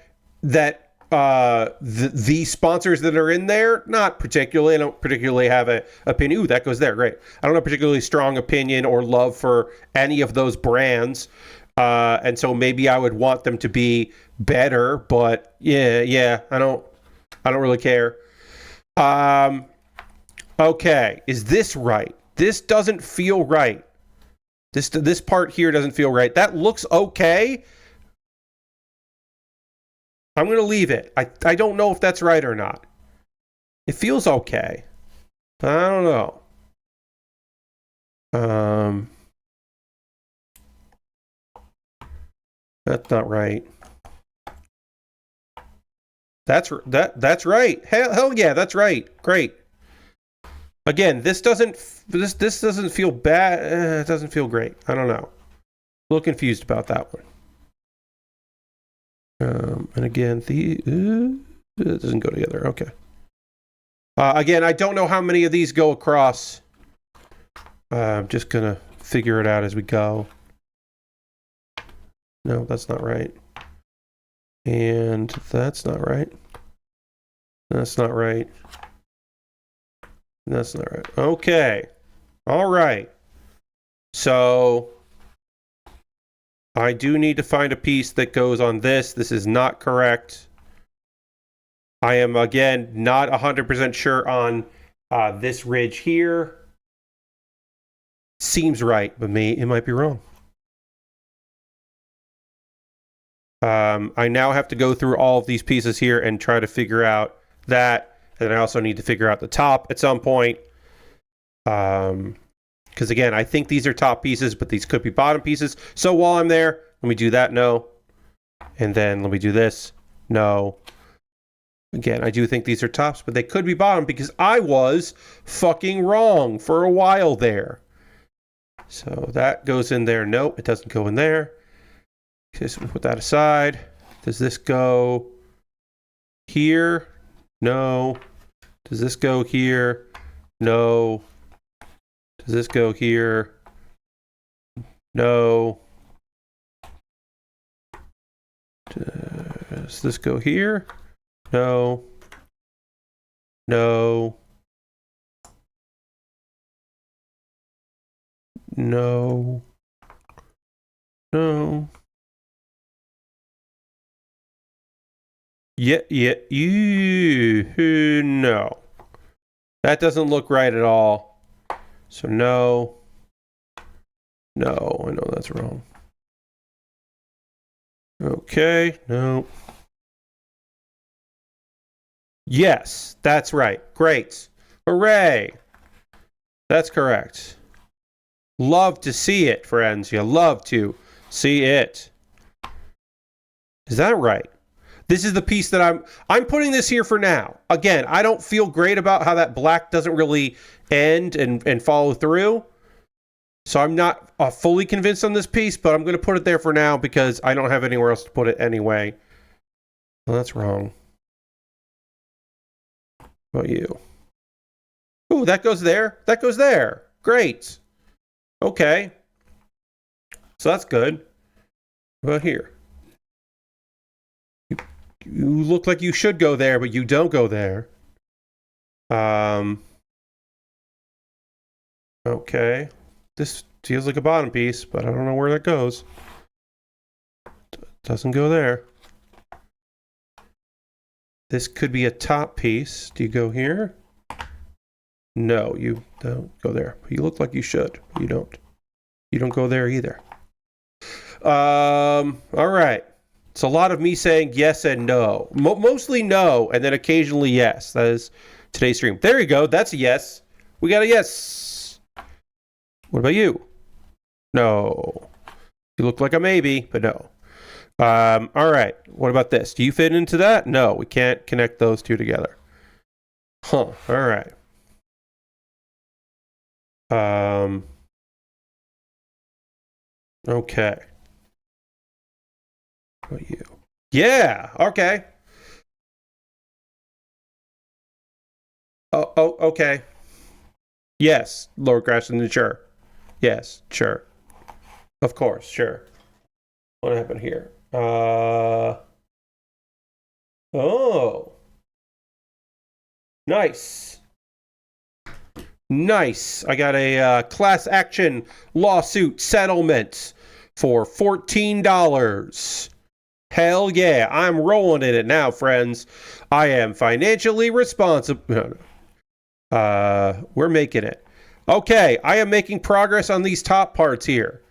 the sponsors that are in there? Not particularly. I don't particularly have an opinion. Ooh, that goes there. Great. I don't have a particularly strong opinion or love for any of those brands. And so maybe I would want them to be better, but yeah, I don't really care. Okay, is this right? This doesn't feel right. This part here doesn't feel right. That looks okay. I'm going to leave it. I don't know if that's right or not. It feels okay. I don't know. That's not right. That's right. Hell yeah, that's right. Great. Again, this doesn't feel bad. It doesn't feel great. I don't know. A little confused about that one. And again, it doesn't go together. Okay. Again, I don't know how many of these go across. I'm just gonna figure it out as we go. No, that's not right. And that's not right. That's not right. That's not right. Okay. All right. So I do need to find a piece that goes on this. This is not correct. I am, again, not 100% sure on this ridge here. Seems right, but it might be wrong. I now have to go through all of these pieces here and try to figure out that. And I also need to figure out the top at some point. Because again, I think these are top pieces, but these could be bottom pieces. So while I'm there, let me do that. No. And then let me do this. No. Again, I do think these are tops, but they could be bottom because I was fucking wrong for a while there. So that goes in there. Nope, it doesn't go in there. Okay, so we put that aside. Does this go here? No. Does this go here? No. Does this go here? No. Does this go here? No. No. No. No. Yeah, no. That doesn't look right at all. So no. No, I know that's wrong. Okay, no. Yes, that's right. Great. Hooray. That's correct. Love to see it, friends. You love to see it. Is that right? This is the piece that I'm putting this here for now. Again, I don't feel great about how that black doesn't really end and follow through. So I'm not fully convinced on this piece, but I'm going to put it there for now because I don't have anywhere else to put it anyway. Well, that's wrong. What about you? Ooh, that goes there. That goes there. Great. Okay. So that's good. What about here? You look like you should go there, but you don't go there. Okay. This feels like a bottom piece, but I don't know where that goes. Doesn't go there. This could be a top piece. Do you go here? No, you don't go there. You look like you should. You don't. You don't go there either. All right. It's a lot of me saying yes and no. Mostly no, and then occasionally yes. That is today's stream. There you go. That's a yes. We got a yes. What about you? No. You look like a maybe, but no. All right. What about this? Do you fit into that? No, we can't connect those two together. Huh. All right. Okay. What about you? Yeah. Okay. Oh, okay. Yes, Lord Grashton, sure. Yes, sure. Of course, sure. What happened here? Oh. Nice. Nice. I got a class action lawsuit settlement for $14. Hell yeah. I'm rolling in it now, friends. I am financially responsible. We're making it. Okay, I am making progress on these top parts here.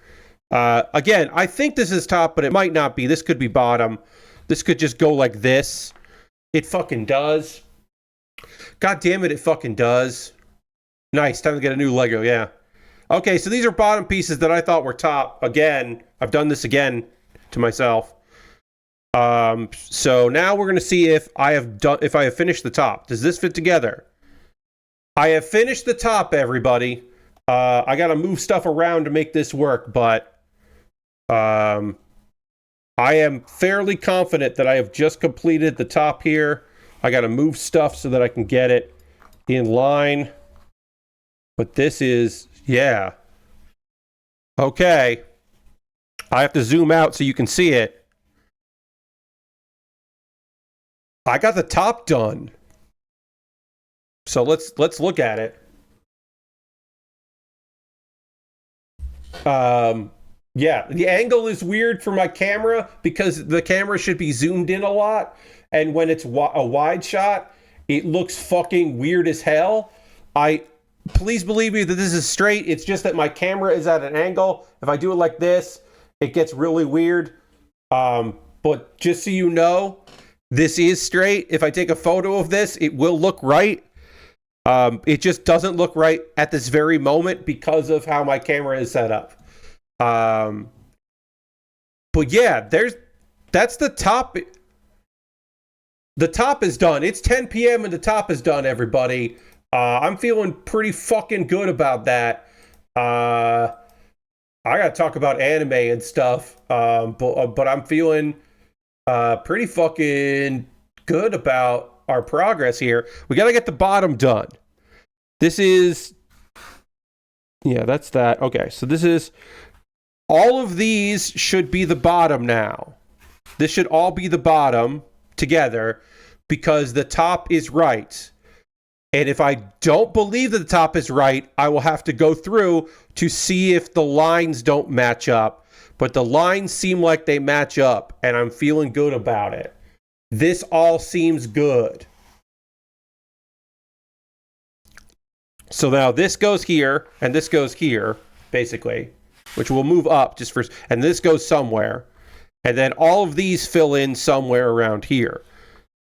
Again, I think this is top, but it might not be. This could be bottom. This could just go like this. It fucking does. God damn it, it fucking does. Nice, time to get a new Lego, yeah. Okay, so these are bottom pieces that I thought were top. Again, I've done this again to myself. So now we're gonna see if I have finished the top. Does this fit together? I have finished the top, everybody. I gotta move stuff around to make this work, but I am fairly confident that I have just completed the top here. I gotta move stuff so that I can get it in line. But this is, yeah. Okay. I have to zoom out so you can see it. I got the top done. So let's look at it. Yeah, the angle is weird for my camera because the camera should be zoomed in a lot, and when it's a wide shot, it looks fucking weird as hell. Please believe me that this is straight. It's just that my camera is at an angle. If I do it like this, it gets really weird. But just so you know, this is straight. If I take a photo of this, it will look right. It just doesn't look right at this very moment because of how my camera is set up. But yeah, that's the top. The top is done. It's 10 p.m. and the top is done, everybody. I'm feeling pretty fucking good about that. I gotta talk about anime and stuff. But I'm feeling pretty fucking good about our progress here. We gotta get the bottom done. This is, yeah, that's that. Okay, so this is, all of these should be the bottom now. This should all be the bottom together because the top is right. And if I don't believe that the top is right, I will have to go through to see if the lines don't match up. But the lines seem like they match up, and I'm feeling good about it. This all seems good. So now this goes here, and this goes here, basically, which will move up just for, and this goes somewhere. And then all of these fill in somewhere around here.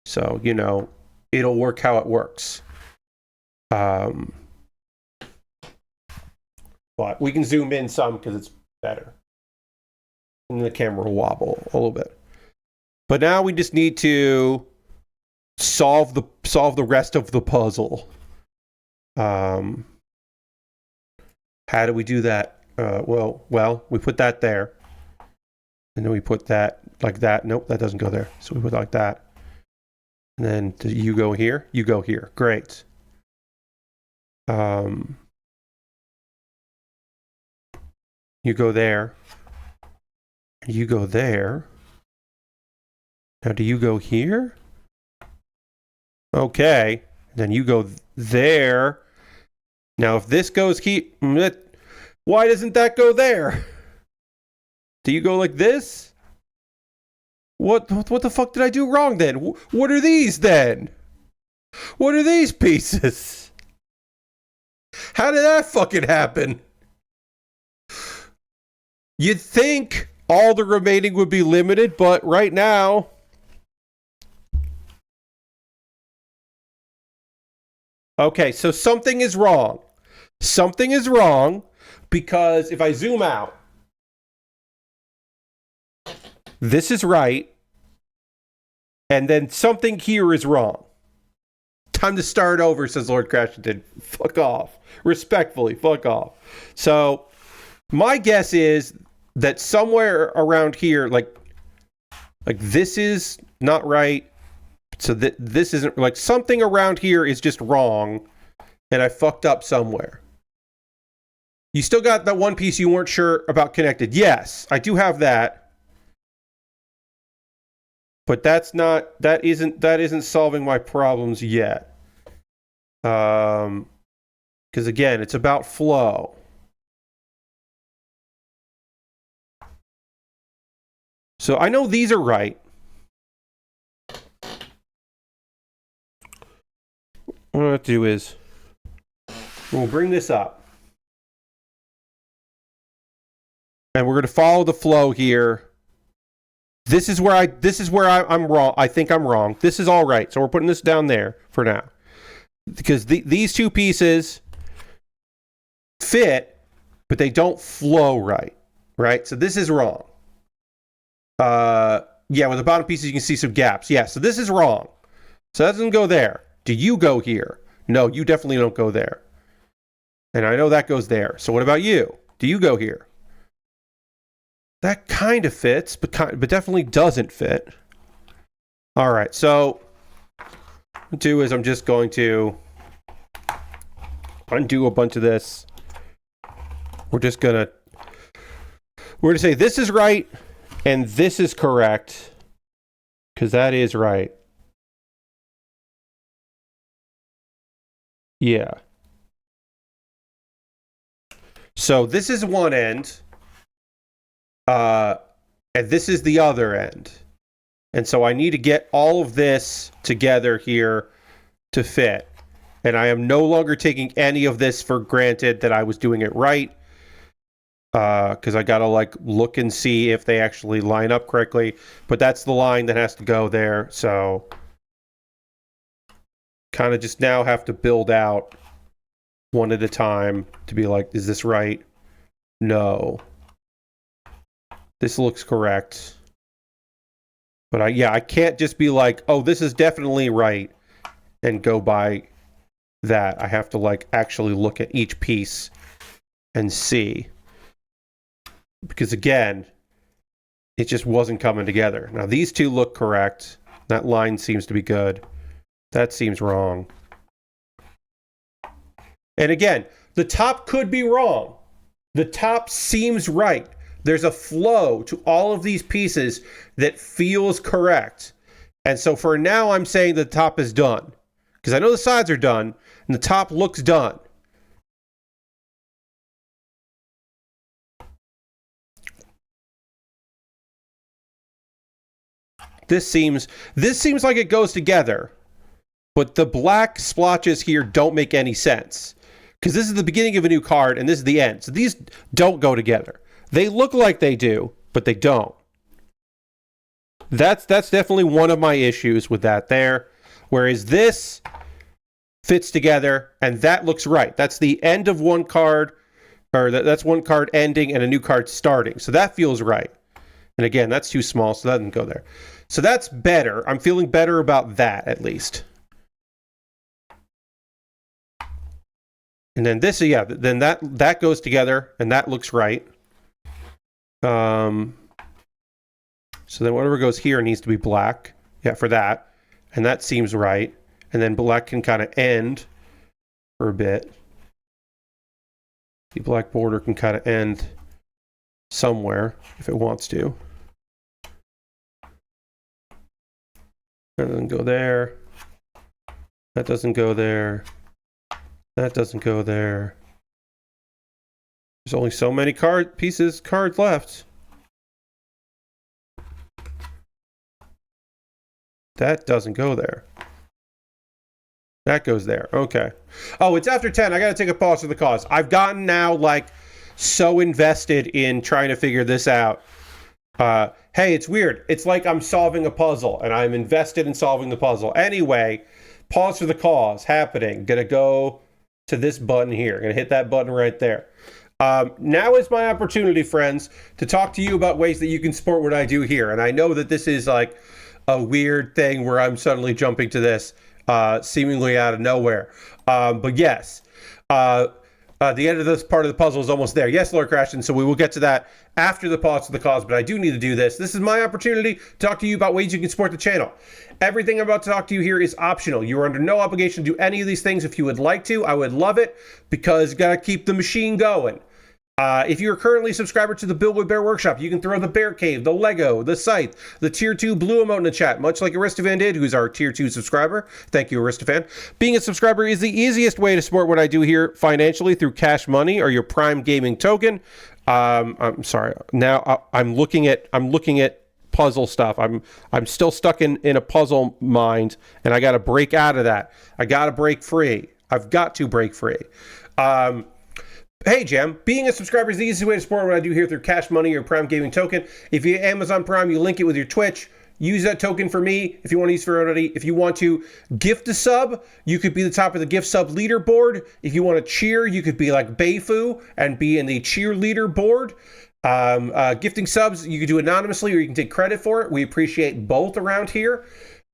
So, you know, it'll work how it works. But we can zoom in some because it's better. And the camera will wobble a little bit. But now we just need to solve the rest of the puzzle. How do we do that? Well, we put that there. And then we put that like that. Nope, that doesn't go there. So we put it like that. And then you go here, you go here. Great. You go there. You go there. Now, do you go here? Okay. Then you go there. Now, if this goes here, why doesn't that go there? Do you go like this? What the fuck did I do wrong then? What are these then? What are these pieces? How did that fucking happen? You'd think all the remaining would be limited, but right now... Okay, so something is wrong. Something is wrong because if I zoom out, this is right, and then something here is wrong. Time to start over, says Lord Crashington. Fuck off. Respectfully, fuck off. So, my guess is that somewhere around here, like this is not right. So this isn't, like, something around here is just wrong, and I fucked up somewhere. You still got that one piece you weren't sure about connected. Yes, I do have that. But that isn't solving my problems yet. Because again, it's about flow. So I know these are right. What I'm going to do is we'll bring this up. And we're going to follow the flow here. This is where I'm wrong. I think I'm wrong. This is all right. So we're putting this down there for now. Because these two pieces fit, but they don't flow right. Right? So this is wrong. Yeah, with the bottom pieces you can see some gaps. Yeah, so this is wrong. So that doesn't go there. Do you go here? No, you definitely don't go there. And I know that goes there. So what about you? Do you go here? That kind of fits, but definitely doesn't fit. All right, so what I'll do is I'm just going to undo a bunch of this. We're going to say this is right and this is correct because that is right. Yeah. So this is one end. And this is the other end. And so I need to get all of this together here to fit. And I am no longer taking any of this for granted that I was doing it right. Because I gotta look and see if they actually line up correctly. But that's the line that has to go there. So kind of just now have to build out one at a time to be like, is this right? No. This looks correct. But I can't just be like, oh, this is definitely right and go by that. I have to actually look at each piece and see. Because again, it just wasn't coming together. Now these two look correct. That line seems to be good. That seems wrong. And again, the top could be wrong. The top seems right. There's a flow to all of these pieces that feels correct. And so for now, I'm saying the top is done. Because I know the sides are done, and the top looks done. This seems like it goes together. But the black splotches here don't make any sense. Because this is the beginning of a new card, and this is the end. So these don't go together. They look like they do, but they don't. That's definitely one of my issues with that there. Whereas this fits together, and that looks right. That's the end of one card, or that's one card ending and a new card starting. So that feels right. And again, that's too small, so that doesn't go there. So that's better. I'm feeling better about that, at least. And then this, yeah, then that goes together, and that looks right. So then whatever goes here needs to be black. Yeah, for that. And that seems right. And then black can kind of end for a bit. The black border can kind of end somewhere if it wants to. That doesn't go there. That doesn't go there. That doesn't go there. There's only so many cards left. That doesn't go there. That goes there. Okay. Oh, it's after 10. I got to take a pause for the cause. I've gotten now, like, so invested in trying to figure this out. Hey, it's weird. It's like I'm solving a puzzle, and I'm invested in solving the puzzle. Anyway, pause for the cause happening. Gonna go to this button here. Gonna hit that button right there. Now is my opportunity, friends, to talk to you about ways that you can support what I do here. And I know that this is like a weird thing where I'm suddenly jumping to this seemingly out of nowhere. But yes, the end of this part of the puzzle is almost there. Yes, Lord Crashton, so we will get to that after the pause for the cause, but I do need to do this. This is my opportunity to talk to you about ways you can support the channel. Everything I'm about to talk to you here is optional. You are under no obligation to do any of these things. If you would like to, I would love it, because you got to keep the machine going. If you're currently a subscriber to the Build with Baer Workshop, you can throw the Baer Cave, the Lego, the Scythe, the Tier 2 Blue emote in the chat, much like Aristofan did, who's our Tier 2 subscriber. Thank you, Aristofan. Being a subscriber is the easiest way to support what I do here financially through Cash Money or your Prime Gaming token. I'm sorry. Now I'm looking at puzzle stuff. I'm still stuck in a puzzle mind, and I got to break out of that. I got to break free. I've got to break free. Hey, Jam, being a subscriber is the easiest way to support what I do here through Cash Money or Prime Gaming token. If you Amazon Prime, you link it with your Twitch. Use that token for me if you want to use for anybody. If you want to gift a sub, you could be the top of the gift sub leaderboard. If you want to cheer, you could be like Beifu and be in the cheerleader board. Gifting subs, you can do anonymously or you can take credit for it. We appreciate both around here.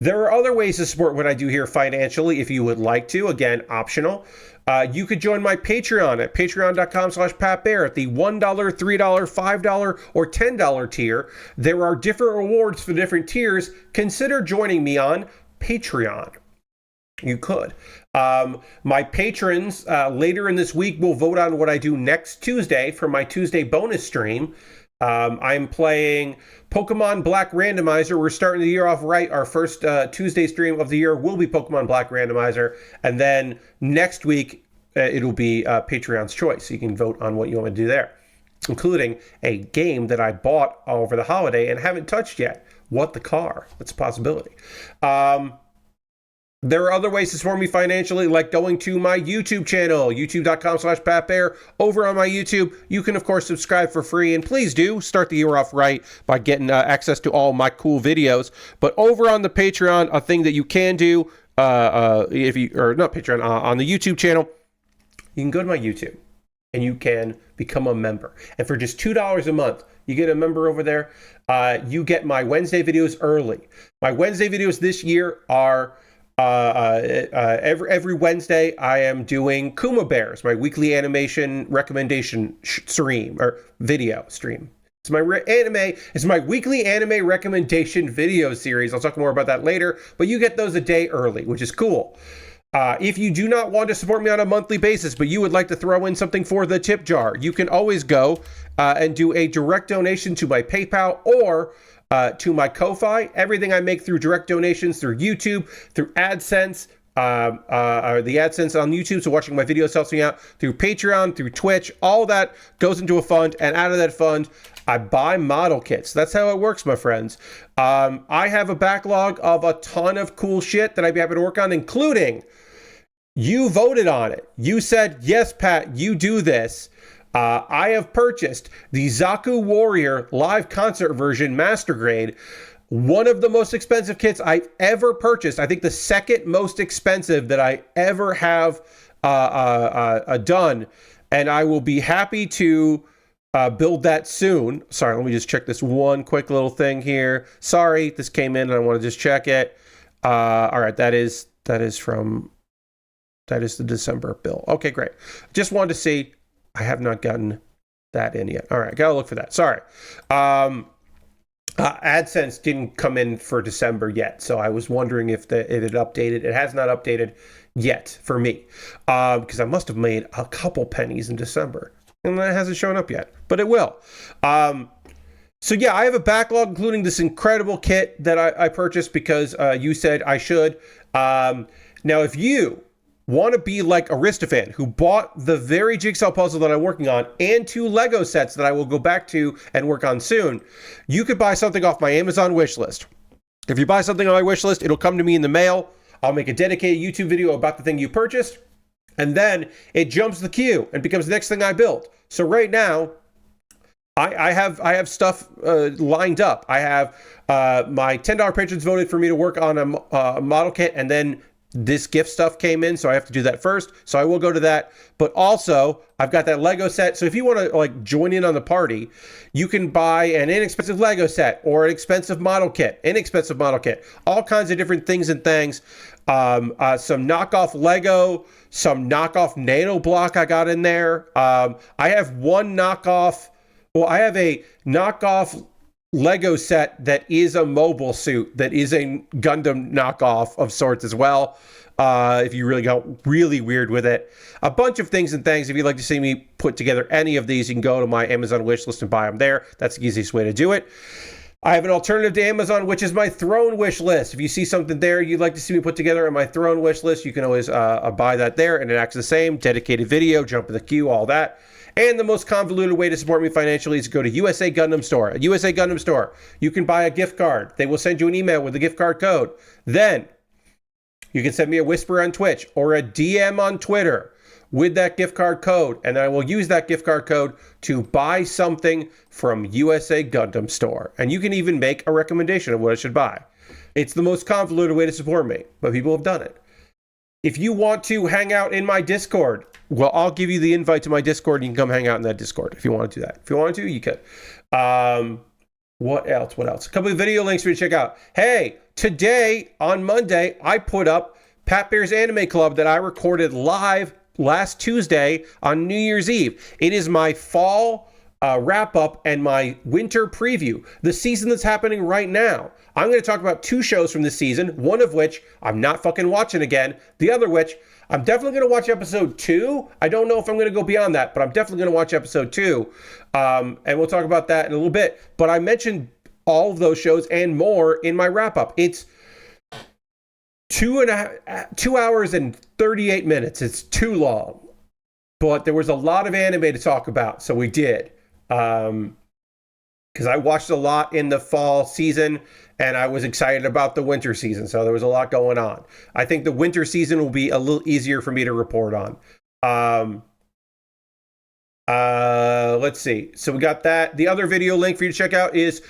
There are other ways to support what I do here financially if you would like to. Again, optional. You could join my Patreon at patreon.com/PatBaer at the $1, $3, $5, or $10 tier. There are different rewards for different tiers. Consider joining me on Patreon. You could. My patrons later in this week will vote on what I do next Tuesday for my Tuesday bonus stream. I'm playing Pokemon Black Randomizer. We're starting the year off right. Our first Tuesday stream of the year will be Pokemon Black Randomizer. And then next week, it'll be Patreon's choice. So you can vote on what you want to do there, including a game that I bought over the holiday and haven't touched yet. What the Car? That's a possibility. There are other ways to support me financially, like going to my YouTube channel, youtube.com/PatBaer. Over on my YouTube, you can, of course, subscribe for free. And please do start the year off right by getting access to all my cool videos. But over on the Patreon, a thing that you can do, if you, or not Patreon, on the YouTube channel, you can go to my YouTube and you can become a member. And for just $2 a month, you get a member over there. You get my Wednesday videos early. My Wednesday videos this year are... every Wednesday I am doing Kuma Baers, my weekly animation recommendation stream or video stream. It's my weekly anime recommendation video series. I'll talk more about that later, but you get those a day early, which is cool. If you do not want to support me on a monthly basis, but you would like to throw in something for the tip jar, you can always go and do a direct donation to my PayPal or to my Ko-Fi. Everything I make through direct donations, through YouTube, through AdSense, the AdSense on YouTube, so watching my videos helps me out, through Patreon, through Twitch, all that goes into a fund, and out of that fund, I buy model kits. That's how it works, my friends. I have a backlog of a ton of cool shit that I'd be happy to work on, including you voted on it. You said, yes, Pat, you do this. I have purchased the Zaku Warrior live concert version master grade, one of the most expensive kits I've ever purchased. I think the second most expensive that I ever have done, and I will be happy to build that soon. Sorry, let me just check this one quick little thing here. Sorry, this came in and I want to just check it. All right, that is the December bill. Okay, great. Just wanted to see. I have not gotten that in yet. All right, gotta look for that. Sorry. AdSense didn't come in for December yet, so I was wondering if it had updated. It has not updated yet for me, because I must have made a couple pennies in December, and that hasn't shown up yet, but it will. So yeah, I have a backlog, including this incredible kit that I purchased because you said I should. Now, if you want to be like Aristofan, who bought the very jigsaw puzzle that I'm working on and 2 Lego sets that I will go back to and work on soon, you could buy something off my Amazon wish list. If you buy something on my wish list, it'll come to me in the mail. I'll make a dedicated YouTube video about the thing you purchased, and then it jumps the queue and becomes the next thing I build. So right now, I have stuff lined up. I have my $10 patrons voted for me to work on a model kit, and then this gift stuff came in, so I have to do that first. So I will go to that. But also, I've got that Lego set. So if you want to like join in on the party, you can buy an inexpensive Lego set or an expensive model kit, all kinds of different things and things. Some knockoff Lego, some knockoff Nano block I got in there. I have one knockoff. Well, I have a knockoff Lego set that is a mobile suit that is a Gundam knockoff of sorts as well. If you really got really weird with it, a bunch of things and things. If you'd like to see me put together any of these, you can go to my Amazon wish list and buy them there. That's the easiest way to do it. I have an alternative to Amazon, which is my throne wish list. If you see something there you'd like to see me put together on my throne wish list, you can always buy that there, and it acts the same. Dedicated video, jump in the queue, all that. And the most convoluted way to support me financially is to go to USA Gundam Store. At USA Gundam Store, you can buy a gift card. They will send you an email with the gift card code. Then you can send me a whisper on Twitch or a DM on Twitter with that gift card code. And I will use that gift card code to buy something from USA Gundam Store. And you can even make a recommendation of what I should buy. It's the most convoluted way to support me, but people have done it. If you want to hang out in my Discord, well, I'll give you the invite to my Discord. And you can come hang out in that Discord if you want to do that. If you want to, you could. What else? A couple of video links for you to check out. Hey, today on Monday, I put up Pat Baer's Anime Club that I recorded live last Tuesday on New Year's Eve. It is my fall wrap up and my winter preview, the season that's happening right now. I'm going to talk about 2 shows from this season, one of which I'm not fucking watching again, the other which I'm definitely going to watch episode 2. I don't know if I'm going to go beyond that, but I'm definitely going to watch episode 2. And we'll talk about that in a little bit. But I mentioned all of those shows and more in my wrap up. It's 2 hours and 38 minutes. It's too long. But there was a lot of anime to talk about, so we did. Because I watched a lot in the fall season, and I was excited about the winter season, so there was a lot going on. I think the winter season will be a little easier for me to report on. Let's see. So we got that. The other video link for you to check out is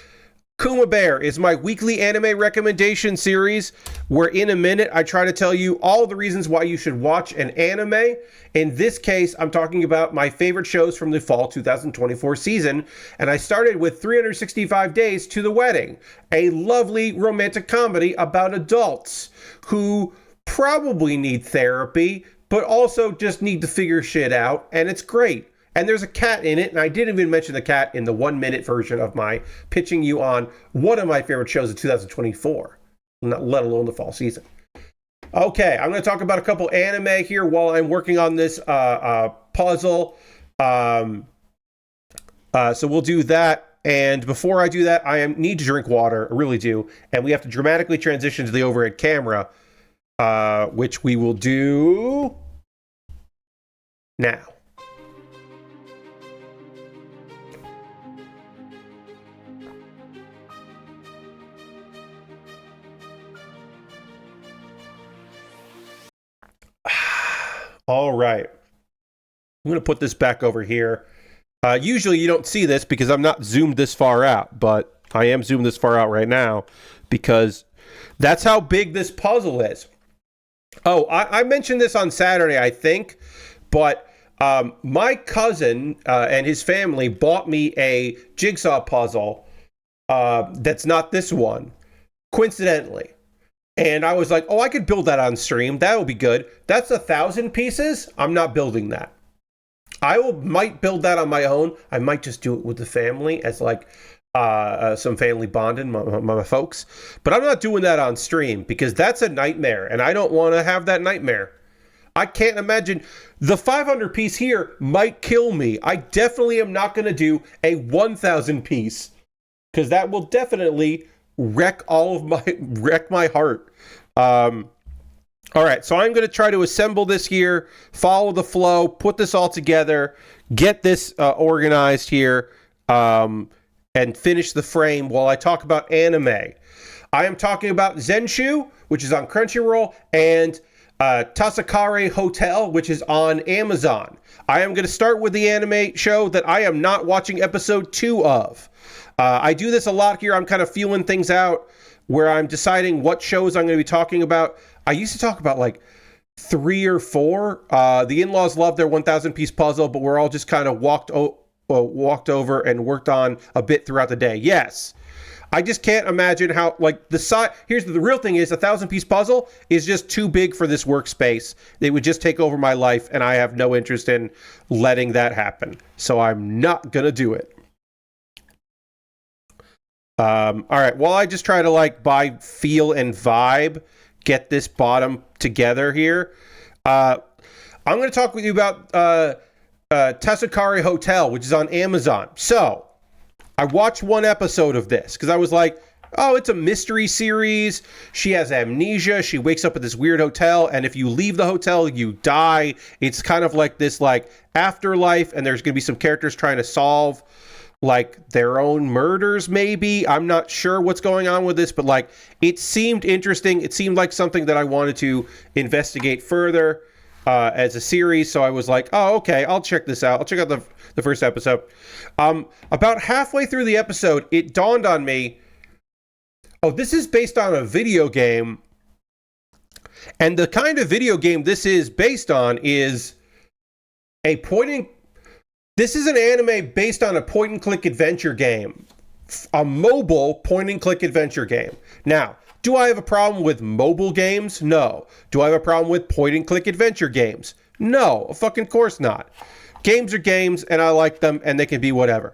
Kuma Baer is my weekly anime recommendation series, where in a minute I try to tell you all the reasons why you should watch an anime. In this case, I'm talking about my favorite shows from the fall 2024 season, and I started with 365 Days to the Wedding, a lovely romantic comedy about adults who probably need therapy, but also just need to figure shit out, and it's great. And there's a cat in it, and I didn't even mention the cat in the 1-minute version of my pitching you on one of my favorite shows of 2024, let alone the fall season. Okay, I'm going to talk about a couple anime here while I'm working on this puzzle. So we'll do that. And before I do that, need to drink water. I really do. And we have to dramatically transition to the overhead camera, which we will do now. All right. I'm going to put this back over here. Usually you don't see this because I'm not zoomed this far out, but I am zoomed this far out right now because that's how big this puzzle is. Oh, I mentioned this on Saturday, I think, but my cousin and his family bought me a jigsaw puzzle that's not this one, coincidentally. And I was like, oh, I could build that on stream. That would be good. That's 1,000 pieces. I'm not building that. Might build that on my own. I might just do it with the family as like some family bonding, my folks. But I'm not doing that on stream because that's a nightmare. And I don't want to have that nightmare. I can't imagine. The 500 piece here might kill me. I definitely am not going to do a 1,000 piece because that will definitely wreck my heart. All right, so I'm going to try to assemble this here, follow the flow, put this all together, get this organized here, and finish the frame while I talk about anime. I am talking about Zenshu, which is on Crunchyroll, and Tasakare Hotel, which is on Amazon. I am going to start with the anime show that I am not watching episode 2 of. I do this a lot here. I'm kind of feeling things out where I'm deciding what shows I'm going to be talking about. I used to talk about like 3 or 4. The in-laws love their 1,000-piece puzzle, but we're all just kind of walked over and worked on a bit throughout the day. Yes. I just can't imagine how, like, the size. Here's the real thing is, a 1,000-piece puzzle is just too big for this workspace. It would just take over my life, and I have no interest in letting that happen. So I'm not gonna do it. All right. While I just try to, like, by feel and vibe, get this bottom together here, I'm going to talk with you about Tasakare Hotel, which is on Amazon. So, I watched one episode of this because I was like, oh, it's a mystery series. She has amnesia. She wakes up at this weird hotel, and if you leave the hotel, you die. It's kind of like this, like, afterlife, and there's going to be some characters trying to solve, like, their own murders, maybe. I'm not sure what's going on with this, but, like, it seemed interesting. It seemed like something that I wanted to investigate further as a series, so I was like, oh, okay, I'll check this out. I'll check out the first episode. About halfway through the episode, it dawned on me, oh, this is based on a video game, and the kind of video game this is based on is this is an anime based on a point-and-click adventure game, a mobile point-and-click adventure game. Now, do I have a problem with mobile games? No. Do I have a problem with point-and-click adventure games? No, fucking course not. Games are games, and I like them, and they can be whatever.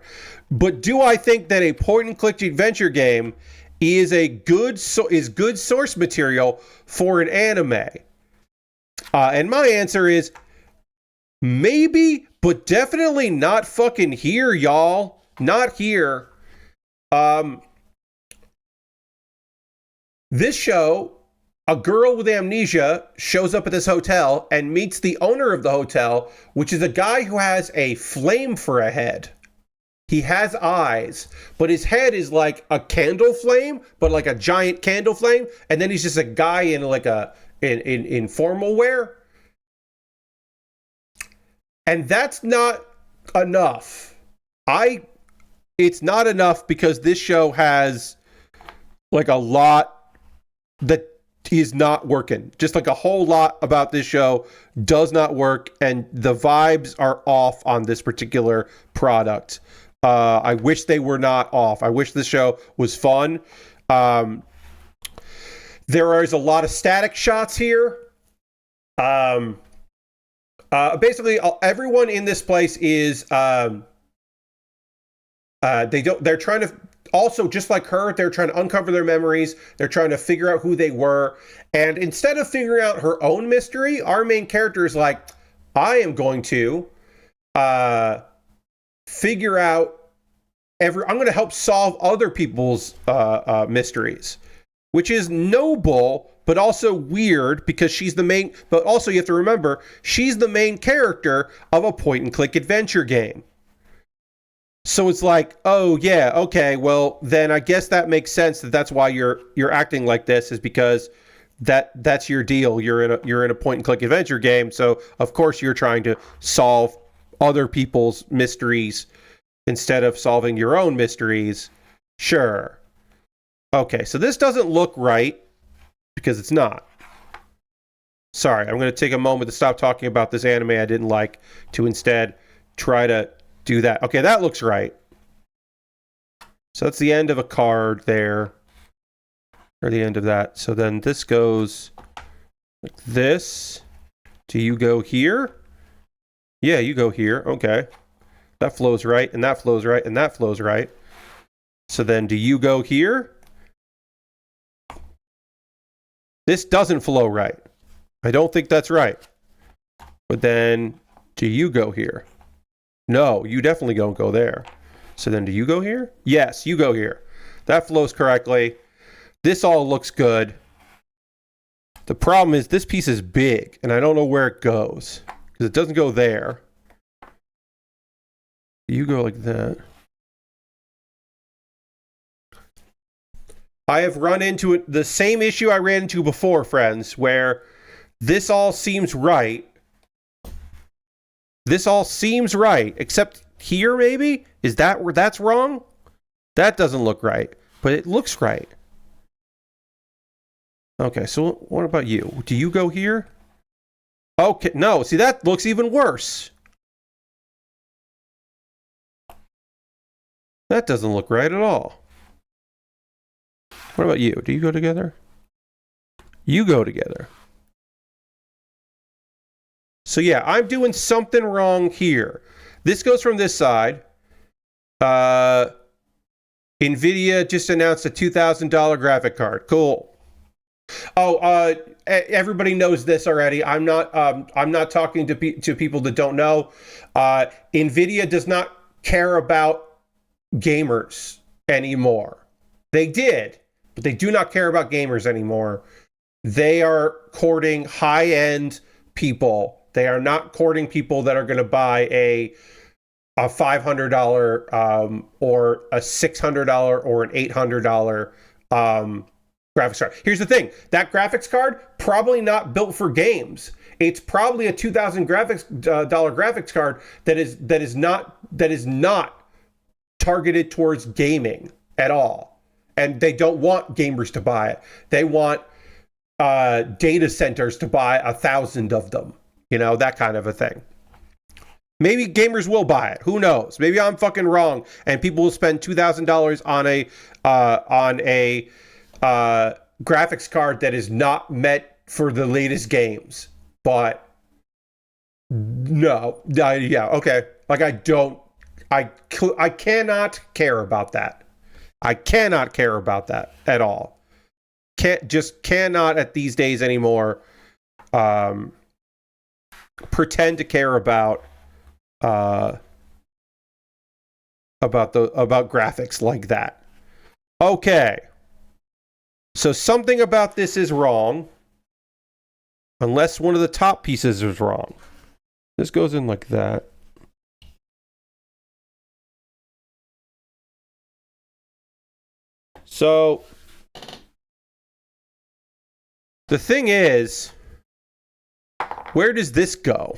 But do I think that a point-and-click adventure game is good source material for an anime? And my answer is maybe, but definitely not fucking here, y'all. Not here. This show, a girl with amnesia shows up at this hotel and meets the owner of the hotel, which is a guy who has a flame for a head. He has eyes, but his head is like a candle flame, but like a giant candle flame. And then he's just a guy in like in formal wear. And that's not enough. It's not enough because this show has like a lot that is not working. Just like a whole lot about this show does not work, and the vibes are off on this particular product. I wish they were not off. I wish this show was fun. There is a lot of static shots here. Basically, everyone in this place is they're trying to, also just like her, they're trying to uncover their memories. They're trying to figure out who they were. And instead of figuring out her own mystery, our main character is like, I am going to figure out I'm going to help solve other people's mysteries, which is noble, but also weird because she's the main, but also you have to remember, she's the main character of a point-and-click adventure game. So it's like, oh yeah, okay, well then I guess that makes sense that's why you're acting like this, is because that's your deal. You're in a point-and-click adventure game, so of course you're trying to solve other people's mysteries instead of solving your own mysteries. Sure. Okay, so this doesn't look right because it's not. Sorry, I'm going to take a moment to stop talking about this anime I didn't like to instead try to do that. Okay, that looks right. So that's the end of a card there. Or the end of that. So then this goes like this. Do you go here? Yeah, you go here. Okay. That flows right, and that flows right, and that flows right. So then do you go here? This doesn't flow right. I don't think that's right. But then do you go here? No, you definitely don't go there. So then do you go here? Yes, you go here. That flows correctly. This all looks good. The problem is this piece is big, and I don't know where it goes because it doesn't go there. You go like that. I have run into the same issue I ran into before, friends, where this all seems right. This all seems right, except here, maybe? Is that where that's wrong? That doesn't look right, but it looks right. Okay, so what about you? Do you go here? Okay, no, see, that looks even worse. That doesn't look right at all. What about you? Do you go together? You go together. So yeah, I'm doing something wrong here. This goes from this side. NVIDIA just announced a $2,000 graphic card. Cool. Oh, everybody knows this already. I'm not talking to people that don't know. NVIDIA does not care about gamers anymore. They did, but they do not care about gamers anymore. They are courting high-end people. They are not courting people that are going to buy a $500 or a $600 or an $800 graphics card. Here's the thing: that graphics card probably not built for games. It's probably a $2,000 graphics card that is not targeted towards gaming at all. And they don't want gamers to buy it. They want data centers to buy 1,000 of them. You know, that kind of a thing. Maybe gamers will buy it. Who knows? Maybe I'm fucking wrong, and people will spend $2,000 on a graphics card that is not meant for the latest games. But no, yeah, okay. Like I cannot care about that. I cannot care about that at all. Cannot at these days anymore. Pretend to care about graphics like that. Okay. So something about this is wrong. Unless one of the top pieces is wrong. This goes in like that. So the thing is, where does this go?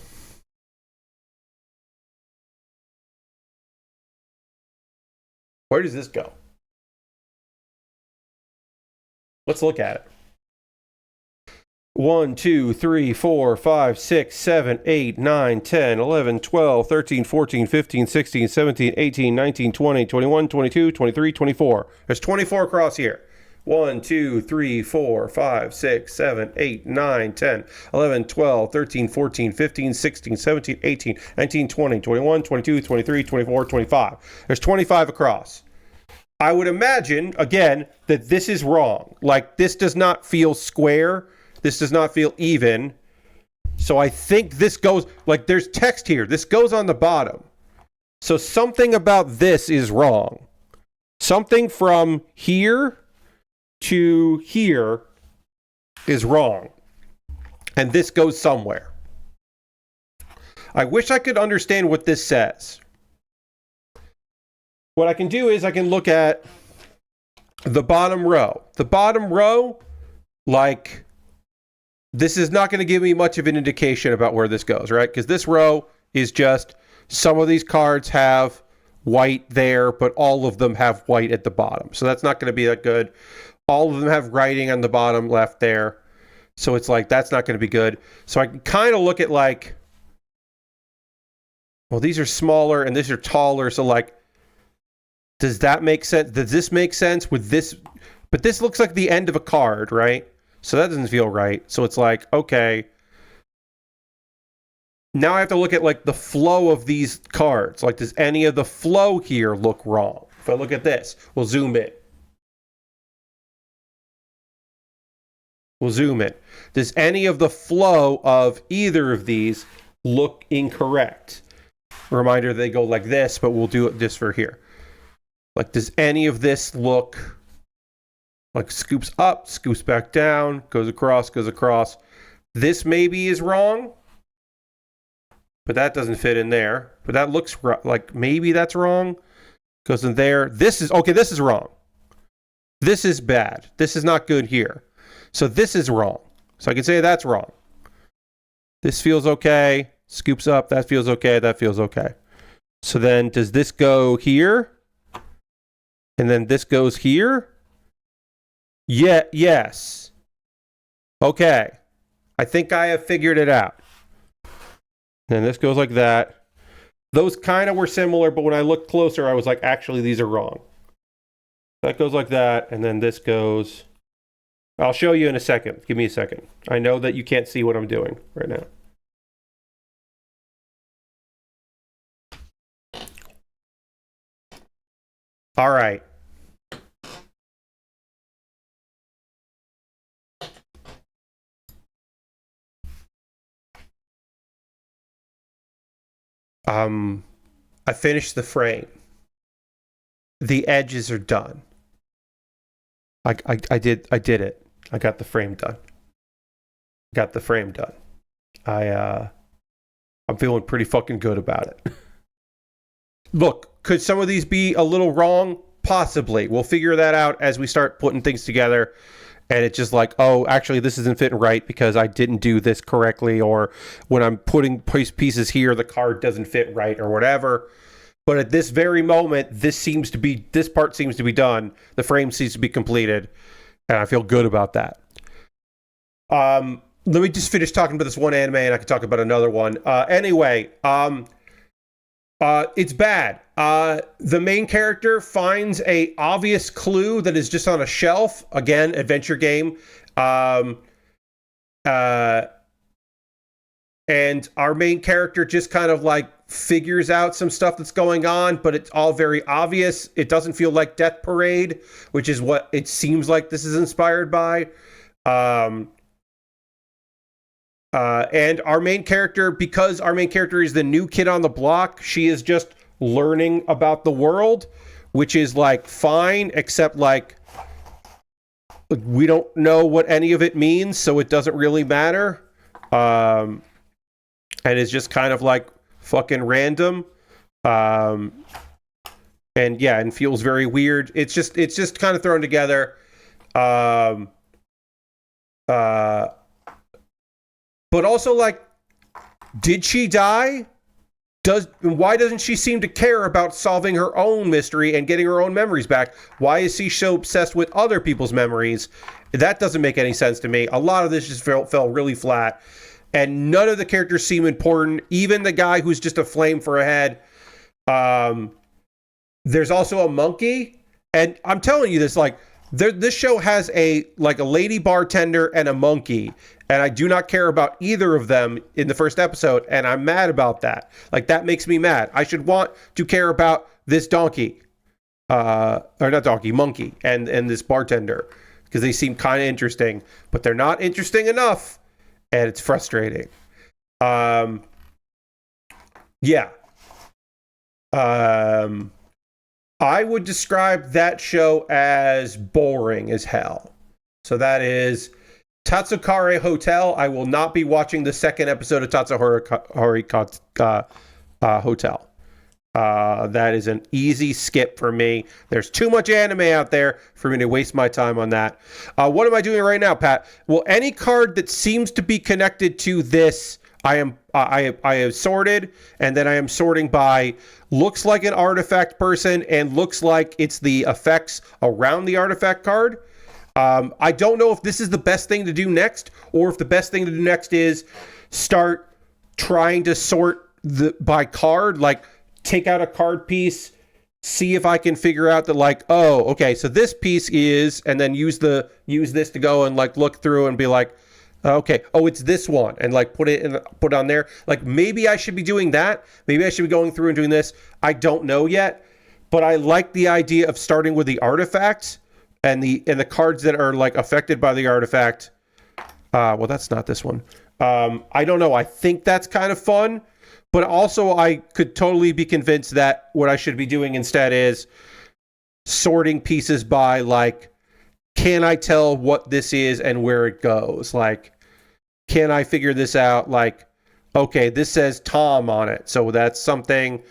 Where does this go? Let's look at it. 1, 2, 3, 4, 5, 6, 7, 8, 9, 10, 11, 12, 13, 14, 15, 16, 17, 18, 19, 20, 21, 22, 23, 24. There's 24 across here. 1, 2, 3, 4, 5, 6, 7, 8, 9, 10, 11, 12, 13, 14, 15, 16, 17, 18, 19, 20, 21, 22, 23, 24, 25. There's 25 across. I would imagine, again, that this is wrong. Like, this does not feel square. This does not feel even. So I think this goes, like, there's text here. This goes on the bottom. So something about this is wrong. Something from here to here is wrong. And this goes somewhere. I wish I could understand what this says. What I can do is I can look at the bottom row. The bottom row, like, this is not going to give me much of an indication about where this goes, right? Because this row is just some of these cards have white there, but all of them have white at the bottom. So that's not going to be that good. All of them have writing on the bottom left there. So it's like, that's not going to be good. So I can kind of look at like, well, these are smaller and these are taller. So like, does that make sense? Does this make sense with this? But this looks like the end of a card, right? So that doesn't feel right. So it's like, okay. Now I have to look at like the flow of these cards. Like, does any of the flow here look wrong? If I look at this, we'll zoom in. We'll zoom in. Does any of the flow of either of these look incorrect? Reminder, they go like this, but we'll do this for here. Like, does any of this look like scoops up, scoops back down, goes across, goes across? This maybe is wrong, but that doesn't fit in there. But that looks like maybe that's wrong. Goes in there. This is, okay, this is wrong. This is bad. This is not good here. So this is wrong. So I can say that's wrong. This feels okay. Scoops up. That feels okay. That feels okay. So then does this go here? And then this goes here? Yeah, yes. Okay. I think I have figured it out. And this goes like that. Those kind of were similar, but when I looked closer, I was like, actually, these are wrong. That goes like that, and then this goes... I'll show you in a second. Give me a second. I know that you can't see what I'm doing right now. All right. I finished the frame. The edges are done. I did it. I got the frame done. I'm feeling pretty fucking good about it. Look, could some of these be a little wrong? Possibly. We'll figure that out as we start putting things together. And it's just like, oh, actually, this isn't fitting right because I didn't do this correctly. Or when I'm putting pieces here, the card doesn't fit right or whatever. But at this very moment, this part seems to be done. The frame seems to be completed. And I feel good about that. Let me just finish talking about this one anime and I can talk about another one. Anyway, it's bad. The main character finds a obvious clue that is just on a shelf. Again, adventure game. And our main character just kind of like figures out some stuff that's going on, but it's all very obvious. It doesn't feel like Death Parade, which is what it seems like this is inspired by. And our main character, because our main character is the new kid on the block, she is just learning about the world, which is like fine, except like we don't know what any of it means, so it doesn't really matter. And it's just kind of like fucking random. And yeah, and feels very weird. It's just kind of thrown together. But also, like, did she die? Why doesn't she seem to care about solving her own mystery and getting her own memories back? Why is she so obsessed with other people's memories? That doesn't make any sense to me. A lot of this just fell really flat. And none of the characters seem important. Even the guy who's just a flame for a head. There's also a monkey. And I'm telling you this, like, this show has a lady bartender and a monkey. And I do not care about either of them in the first episode. And I'm mad about that. Like, that makes me mad. I should want to care about this donkey. Or not donkey, monkey. And this bartender. Because they seem kind of interesting. But they're not interesting enough. And it's frustrating. Yeah. I would describe that show as boring as hell. So that is Tatsukare Hotel. I will not be watching the second episode of Tatsukare Hotel. That is an easy skip for me. There's too much anime out there for me to waste my time on that. What am I doing right now, Pat? Well, any card that seems to be connected to this, I have sorted, and then I am sorting by looks like an artifact person and looks like it's the effects around the artifact card. I don't know if this is the best thing to do next, or if the best thing to do next is start trying to sort by card, like take out a card piece, see if I can figure out that, like, oh, okay, so this piece is, and then use this to go and like look through and be like, okay, oh, it's this one, and like put it on there. Like, maybe I should be doing that. Maybe I should be going through and doing this. I don't know yet, but I like the idea of starting with the artifacts and the cards that are like affected by the artifact. Well, that's not this one. I don't know. I think that's kind of fun, but also I could totally be convinced that what I should be doing instead is sorting pieces by, like, can I tell what this is and where it goes? Like, can I figure this out? Like, okay, this says Tom on it, so that's something.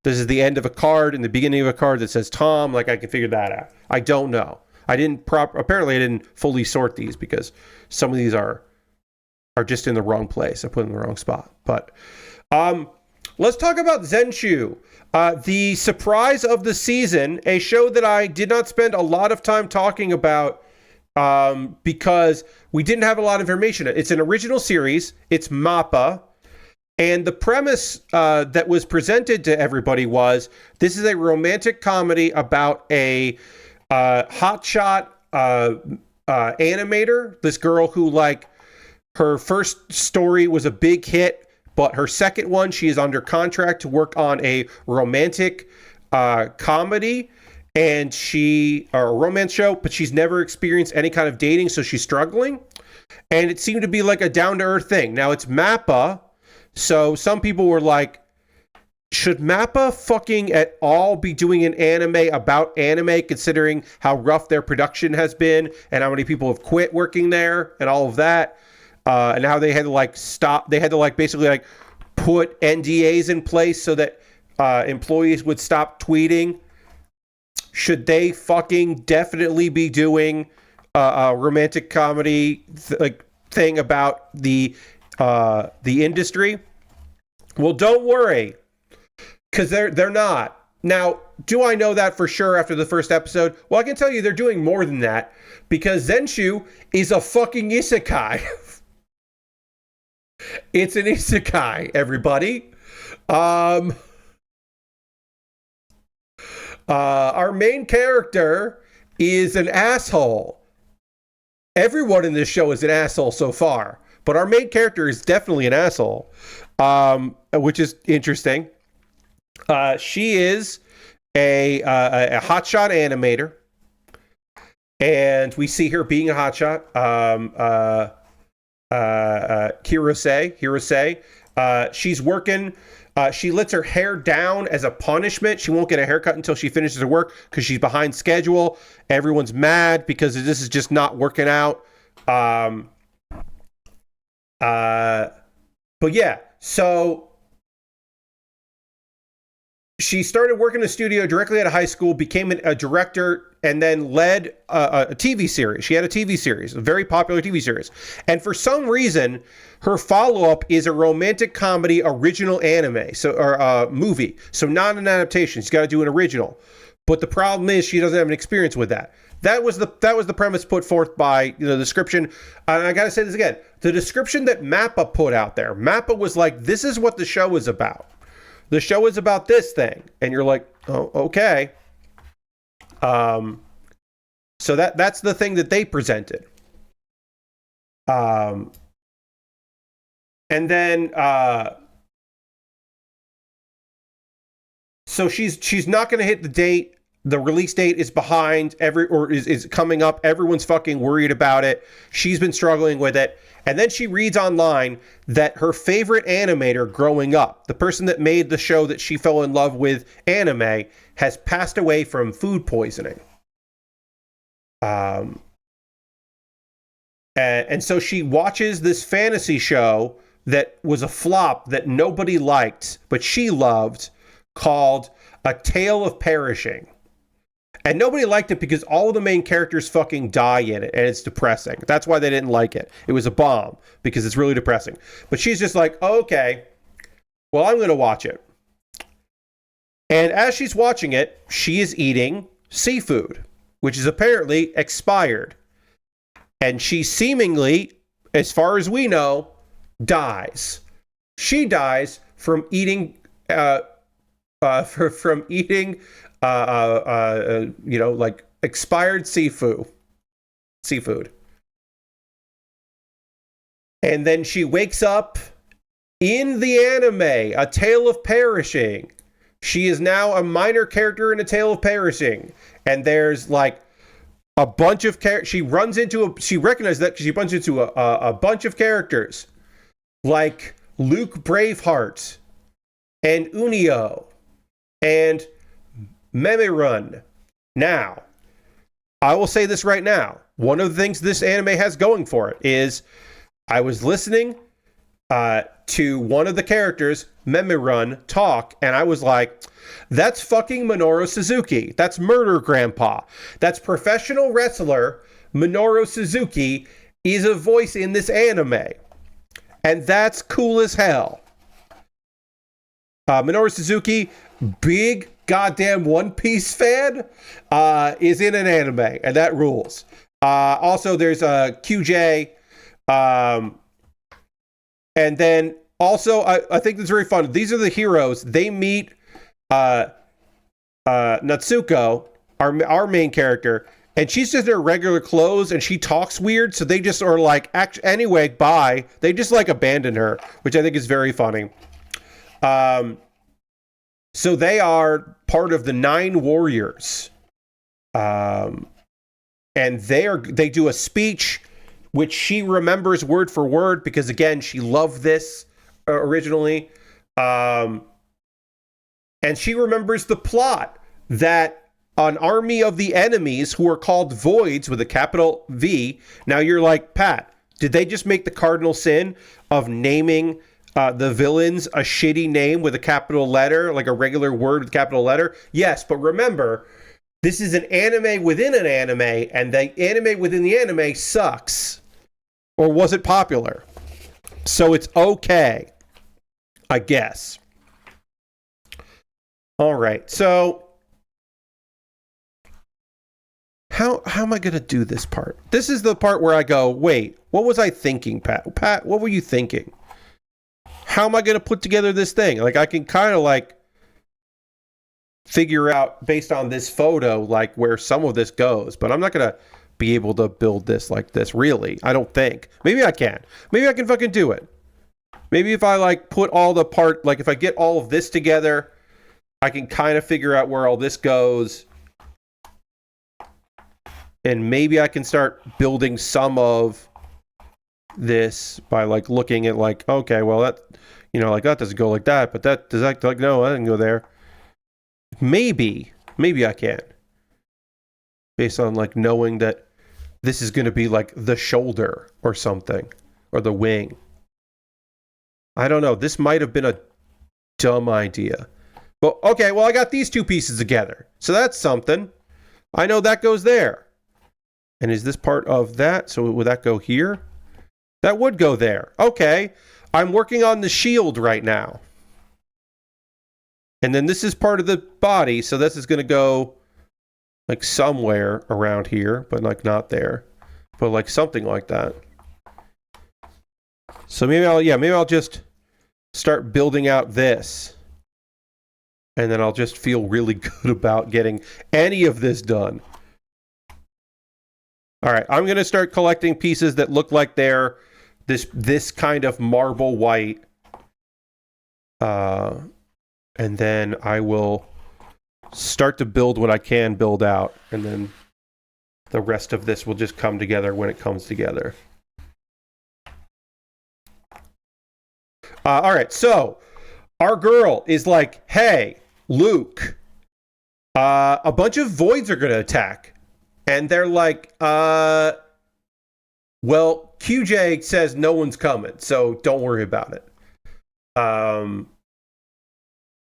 This is the end of a card and the beginning of a card that says Tom. Like, I can figure that out. I don't know. Apparently I didn't fully sort these because some of these are just in the wrong place. I put them in the wrong spot. But let's talk about Zenshu. The surprise of the season, a show that I did not spend a lot of time talking about because we didn't have a lot of information. It's an original series. It's MAPPA. And the premise that was presented to everybody was, this is a romantic comedy about a hotshot animator. This girl who, like, her first story was a big hit, but her second one, she is under contract to work on a romantic comedy, and or a romance show, but she's never experienced any kind of dating, so she's struggling. And it seemed to be like a down-to-earth thing. Now, it's MAPPA. So some people were like, should MAPPA fucking at all be doing an anime about anime, considering how rough their production has been and how many people have quit working there and all of that, and how they had to like stop, they had to like basically like put NDAs in place so that employees would stop tweeting. Should they fucking definitely be doing a romantic comedy thing about the industry? Well, don't worry, because they're not. Now, do I know that for sure after the first episode? Well, I can tell you they're doing more than that, because Zenshu is a fucking isekai. It's an isekai, everybody. Our main character is an asshole. Everyone in this show is an asshole so far, but our main character is definitely an asshole, which is interesting. She is a hotshot animator, and we see her being a hotshot. Hirose. She's working. She lets her hair down as a punishment. She won't get a haircut until she finishes her work because she's behind schedule. Everyone's mad because this is just not working out. But yeah, so she started working in a studio directly out of high school, became a director, and then led a TV series. She had a TV series, a very popular TV series. And for some reason, her follow-up is a romantic comedy original anime, or movie. So not an adaptation. She's got to do an original. But the problem is she doesn't have an experience with that. That was the premise put forth by the description. And I got to say this again. The description that MAPPA put out there, MAPPA was like, this is what the show is about. The show is about this thing. And you're like, oh, okay. So that's the thing that they presented. And then so she's not going to hit the date. The release date is behind is coming up. Everyone's fucking worried about it. She's been struggling with it. And then she reads online that her favorite animator growing up, the person that made the show that she fell in love with, anime, has passed away from food poisoning. And so she watches this fantasy show that was a flop that nobody liked, but she loved, called A Tale of Perishing. And nobody liked it because all of the main characters fucking die in it, and it's depressing. That's why they didn't like it. It was a bomb, because it's really depressing. But she's just like, oh, okay, well, I'm going to watch it. And as she's watching it, she is eating seafood, which is apparently expired. And she seemingly, as far as we know, dies. She dies from eating, like expired seafood. And then she wakes up in the anime, A Tale of Perishing. She is now a minor character in A Tale of Perishing. And there's like a bunch of characters. She recognizes that because she runs into a bunch of characters like Luke Braveheart and Unio and Memirun. Now, I will say this right now. One of the things this anime has going for it is I was listening to one of the characters, Memirun, talk, and I was like, that's fucking Minoru Suzuki. That's Murder Grandpa. That's professional wrestler Minoru Suzuki is a voice in this anime. And that's cool as hell. Minoru Suzuki, big goddamn One Piece fan, is in an anime, and that rules. Also, there's QJ, and then also, I think this is very fun. These are the heroes. They meet Natsuko, our main character, and she's just in her regular clothes, and she talks weird, so they just are like, anyway, bye. They just like abandon her, which I think is very funny. So they are part of the 9 Warriors. And they do a speech, which she remembers word for word, because again, she loved this originally. And she remembers the plot that an army of the enemies who are called Voids with a capital V. Now you're like, Pat, did they just make the cardinal sin of naming the villains a shitty name with a capital letter, like a regular word with a capital letter? Yes, but remember, this is an anime within an anime, and the anime within the anime sucks. Or was it popular? So it's okay, I guess. All right, so how am I going to do this part? This is the part where I go, wait, what was I thinking, Pat? Pat, what were you thinking? How am I going to put together this thing? Like, I can kind of like figure out based on this photo, like where some of this goes, but I'm not going to be able to build this like this, really. I don't think. Maybe I can. Maybe I can fucking do it. Maybe if I like put all the part, like if I get all of this together, I can kind of figure out where all this goes. And maybe I can start building some of this by like looking at like, okay, well that, you know, like that doesn't go like that, but that does that, like, no, I didn't go there. Maybe I can. Based on like knowing that this is going to be like the shoulder or something, or the wing. I don't know. This might have been a dumb idea. But okay, well I got these 2 pieces together. So that's something. I know that goes there. And is this part of that? So would that go here? That would go there. Okay. I'm working on the shield right now. And then this is part of the body. So this is going to go like somewhere around here, but like not there. But like something like that. So maybe I'll just start building out this. And then I'll just feel really good about getting any of this done. All right, I'm going to start collecting pieces that look like they're this kind of marble white. And then I will start to build what I can build out. And then the rest of this will just come together when it comes together. All right, so our girl is like, hey, Luke, a bunch of Voids are going to attack. And they're like, well, QJ says no one's coming, so don't worry about it.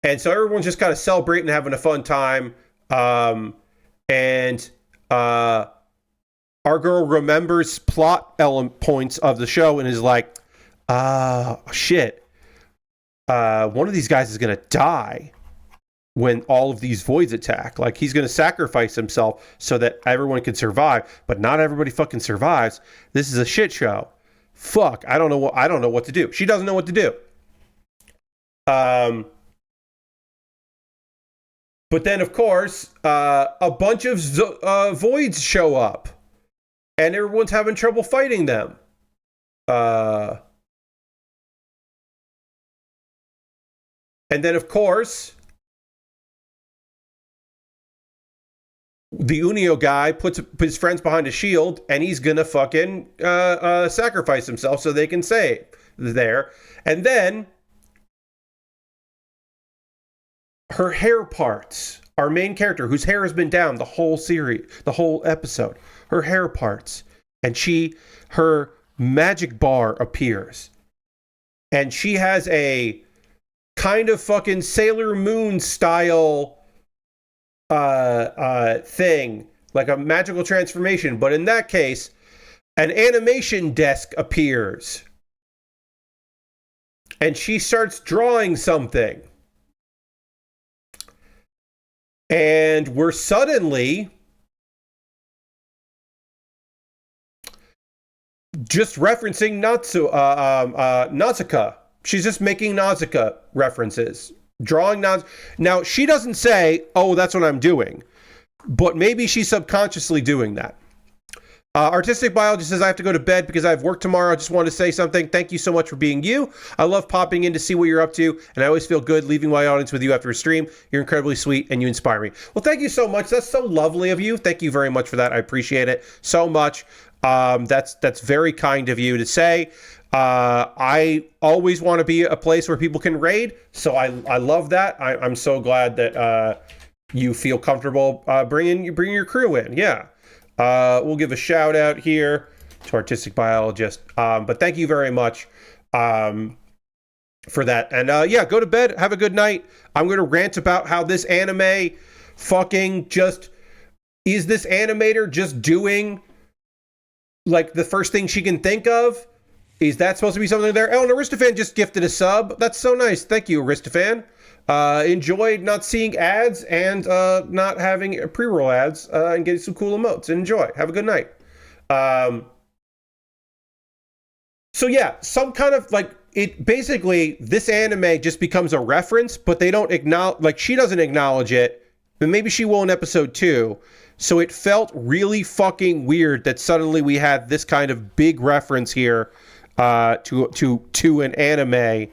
And so everyone's just kind of celebrating, having a fun time. And our girl remembers plot element points of the show and is like, shit. One of these guys is going to die when all of these Voids attack. Like, he's going to sacrifice himself so that everyone can survive, but not everybody fucking survives. This is a shit show. Fuck, I don't know what to do. She doesn't know what to do. But then, of course, a bunch of Voids show up, and everyone's having trouble fighting them. And then, of course, the Unio guy puts his friends behind a shield, and he's gonna fucking sacrifice himself so they can save there. And then her hair parts. Our main character, whose hair has been down the whole series, the whole episode, her hair parts, and her magic bar appears. and she has a kind of fucking Sailor Moon style thing, like a magical transformation. But in that case, an animation desk appears, and she starts drawing something. And we're suddenly just referencing Nausicaa. She's just making Nausicaa references. Drawing Nausicaa. Now, she doesn't say, oh, that's what I'm doing. But maybe she's subconsciously doing that. Artistic Biologist says, I have to go to bed because I have work tomorrow. I just want to say something. Thank you so much for being you. I love popping in to see what you're up to, and I always feel good leaving my audience with you after a stream. You're incredibly sweet, and you inspire me. Well, thank you so much. That's so lovely of you. Thank you very much for that. I appreciate it so much. That's very kind of you to say. I always want to be a place where people can raid, so I love that. I'm so glad that you feel comfortable bringing your crew in. Yeah. We'll give a shout out here to Artistic Biologist. But thank you very much for that. And yeah, go to bed. Have a good night. I'm going to rant about how this anime fucking just... Is this animator just doing like the first thing she can think of? Is that supposed to be something there? Oh, and Aristofan just gifted a sub. That's so nice. Thank you, Aristofan. Enjoyed not seeing ads and not having pre-roll ads and getting some cool emotes. Enjoy. Have a good night. So yeah, some kind of like it basically this anime just becomes a reference, but they don't acknowledge, like she doesn't acknowledge it, but maybe she will in episode 2. So it felt really fucking weird that suddenly we had this kind of big reference here to an anime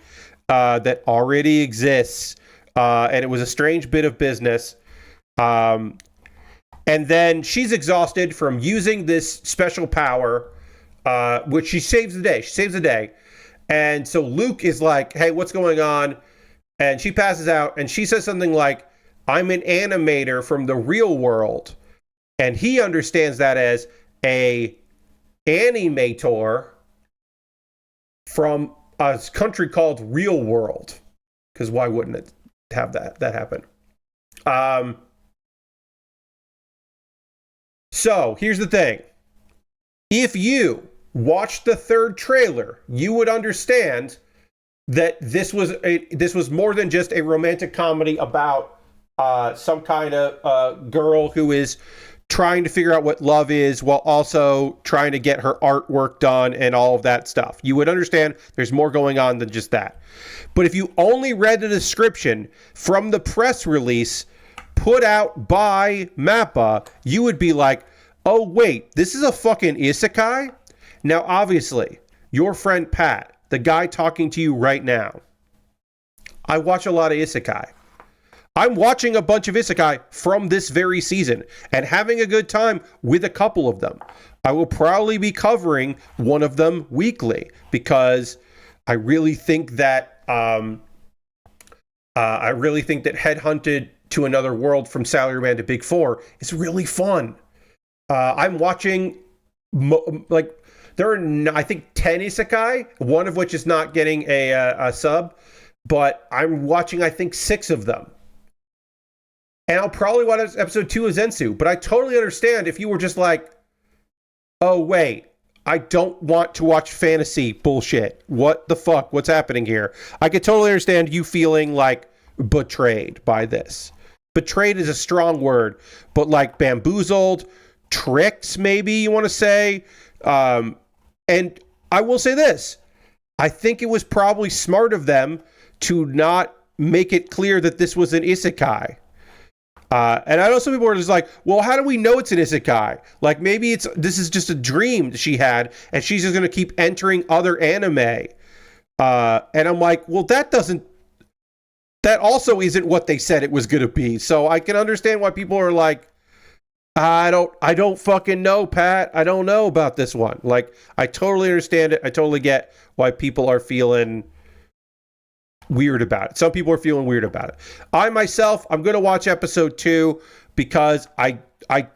that already exists. And it was a strange bit of business. And then she's exhausted from using this special power, which she saves the day. She saves the day. And so Luke is like, hey, what's going on? And she passes out and she says something like, I'm an animator from the real world. And he understands that as a animator from a country called Real World. Because why wouldn't it have that happen? So here's the thing. If you watched the third trailer, you would understand that this was more than just a romantic comedy about some kind of girl who is trying to figure out what love is while also trying to get her artwork done and all of that stuff. You would understand there's more going on than just that. But if you only read the description from the press release put out by MAPPA, you would be like, oh wait, this is a fucking isekai? Now obviously, your friend Pat, the guy talking to you right now, I watch a lot of isekai. I'm watching a bunch of isekai from this very season and having a good time with a couple of them. I will probably be covering one of them weekly because I really think that Headhunted to Another World from Salaryman to Big 4 is really fun. I'm watching there are I think 10 isekai, one of which is not getting a sub, but I'm watching I think 6 of them. And I'll probably watch episode 2 of Zenshu, but I totally understand if you were just like, oh, wait, I don't want to watch fantasy bullshit. What the fuck? What's happening here? I could totally understand you feeling like betrayed by this. Betrayed is a strong word, but like bamboozled, tricked, maybe you want to say. And I will say this. I think it was probably smart of them to not make it clear that this was an isekai. And I know some people are just like, well, how do we know it's an isekai? Like, maybe this is just a dream that she had, and she's just going to keep entering other anime. And I'm like, well, that also isn't what they said it was going to be. So I can understand why people are like, I don't fucking know, Pat. I don't know about this one. Like, I totally understand it. I totally get why people are feeling weird about it. Some people are feeling weird about it. I myself, I'm going to watch episode 2 because I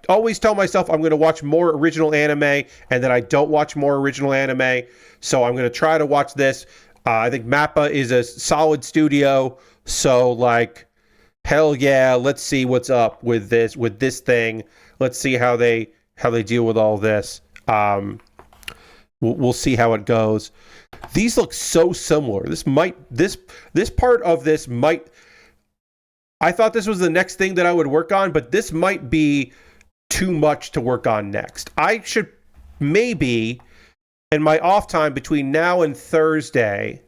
always tell myself I'm going to watch more original anime and then I don't watch more original anime. So I'm going to try to watch this. I think Mappa is a solid studio, so like, hell yeah, let's see what's up with this thing. Let's see how they deal with all this. We'll see how it goes. These look so similar. This part of this might. I thought this was the next thing that I would work on, but this might be too much to work on next. I should maybe, in my off time between now and Thursday,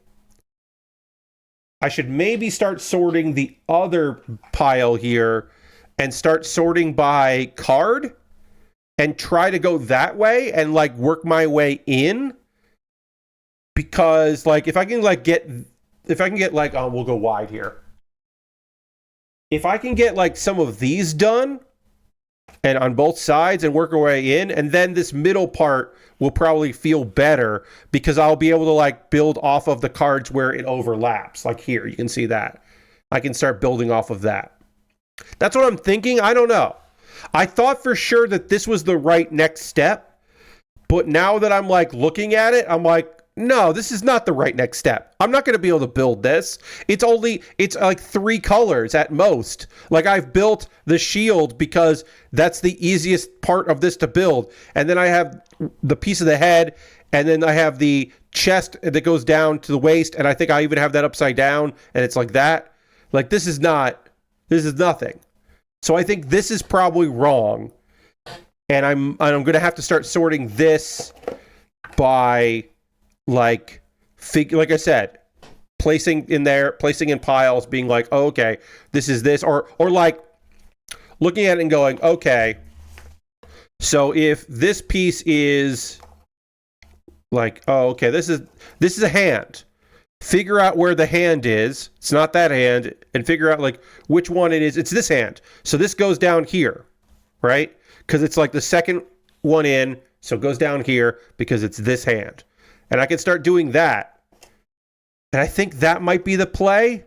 I should maybe start sorting the other pile here and start sorting by card and try to go that way and like work my way in. Because like if I can get like, we'll go wide here. If I can get like some of these done and on both sides and work our way in, and then this middle part will probably feel better because I'll be able to like build off of the cards where it overlaps. Like here, you can see that. I can start building off of that. That's what I'm thinking. I don't know. I thought for sure that this was the right next step, but now that I'm like looking at it, I'm like, no, this is not the right next step. I'm not going to be able to build this. It's like 3 colors at most. Like I've built the shield because that's the easiest part of this to build. And then I have the piece of the head, and then I have the chest that goes down to the waist. And I think I even have that upside down, and it's like that. Like this is nothing. So I think this is probably wrong. And I'm going to have to start sorting this by like I said, placing in piles, being like, oh, okay, this is this, or like looking at it and going, okay, so if this piece is like, oh, okay, this is a hand. Figure out where the hand is. It's not that hand, and figure out like which one it is. It's this hand. So this goes down here, right? Because it's like the second one in, so it goes down here because it's this hand. And I can start doing that. And I think that might be the play.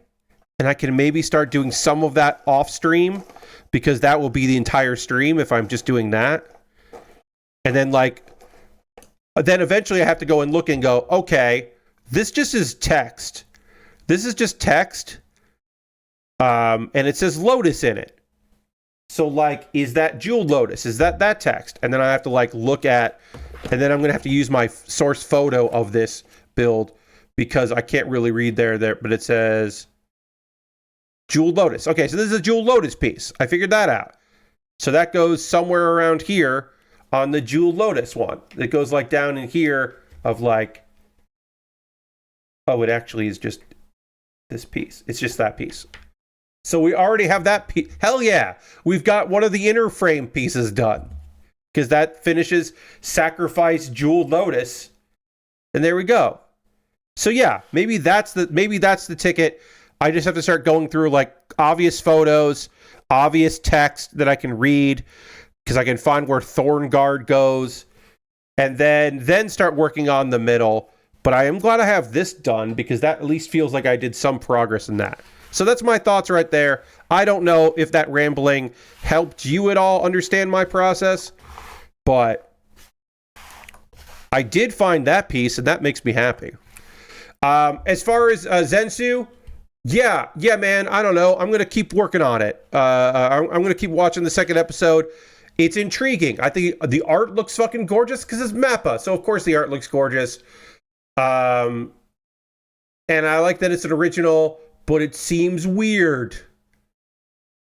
And I can maybe start doing some of that off stream, because that will be the entire stream if I'm just doing that. And then then eventually I have to go and look and go, okay, this just is text. This is just text. And it says lotus in it. So like, is that jeweled lotus? Is that text? And then I have to like look at, and then I'm going to have to use my source photo of this build because I can't really read there, but it says jeweled lotus. Okay, so this is a jeweled lotus piece. I figured that out. So that goes somewhere around here on the jeweled lotus one. It goes like down in here of like, oh, it actually is just this piece. It's just that piece. So we already have that piece. Hell yeah. We've got one of the inner frame pieces done, because that finishes sacrifice jeweled lotus. And there we go. So yeah, maybe that's the ticket. I just have to start going through like obvious photos, obvious text that I can read, because I can find where Thorngard goes, and then start working on the middle. But I am glad I have this done, because that at least feels like I did some progress in that. So that's my thoughts right there. I don't know if that rambling helped you at all understand my process, but I did find that piece, and that makes me happy. As far as Zenshu, yeah, man, I don't know. I'm going to keep working on it. I'm going to keep watching the second episode. It's intriguing. I think the art looks fucking gorgeous because it's Mappa. So, of course, the art looks gorgeous. And I like that it's an original, but it seems weird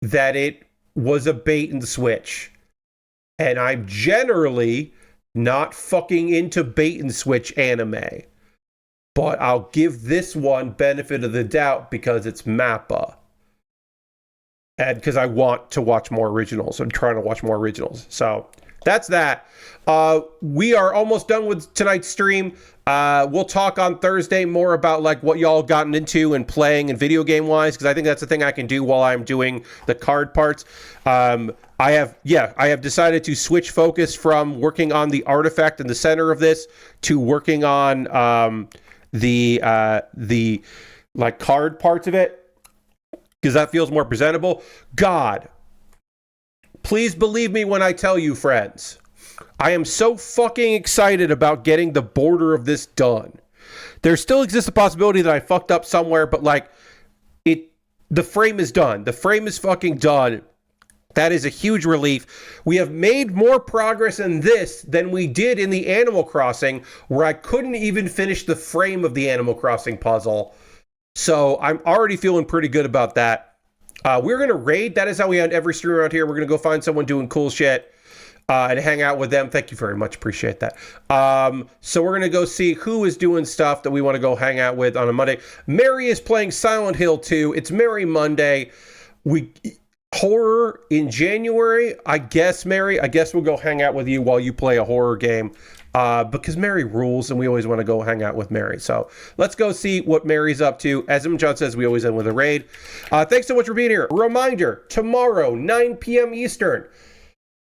that it was a bait and switch. And I'm generally not fucking into bait and switch anime. But I'll give this one benefit of the doubt because it's Mappa. And because I want to watch more originals. I'm trying to watch more originals. So that's that. We are almost done with tonight's stream. We'll talk on Thursday more about like what y'all gotten into and playing and video game wise, because I think that's the thing I can do while I'm doing the card parts. I have decided to switch focus from working on the artifact in the center of this to working on the like card parts of it, because that feels more presentable. God, please believe me when I tell you, friends, I am so fucking excited about getting the border of this done. There still exists a possibility that I fucked up somewhere, but like the frame is done. The frame is fucking done. That is a huge relief. We have made more progress in this than we did in the Animal Crossing, where I couldn't even finish the frame of the Animal Crossing puzzle. So I'm already feeling pretty good about that. We're going to raid. That is how we end every stream around here. We're going to go find someone doing cool shit and hang out with them. Thank you very much. Appreciate that. So we're going to go see who is doing stuff that we want to go hang out with on a Monday. Mary is playing Silent Hill 2. It's Merry Monday. Horror in January, I guess, Mary. I guess we'll go hang out with you while you play a horror game because Mary rules and we always want to go hang out with Mary. So let's go see what Mary's up to. As John says, we always end with a raid. Thanks so much for being here. Reminder, tomorrow, 9 p.m. Eastern,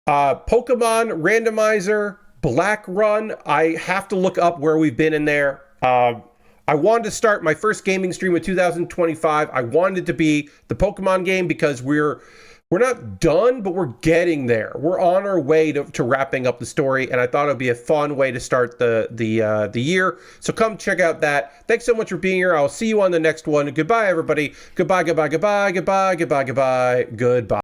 Pokemon Randomizer Black Run. I have to look up where we've been in there. I wanted to start my first gaming stream of 2025. I wanted it to be the Pokemon game because we're not done, but we're getting there. We're on our way to wrapping up the story, and I thought it would be a fun way to start the year. So come check out that. Thanks so much for being here. I'll see you on the next one. Goodbye, everybody. Goodbye, goodbye, goodbye, goodbye, goodbye, goodbye, goodbye.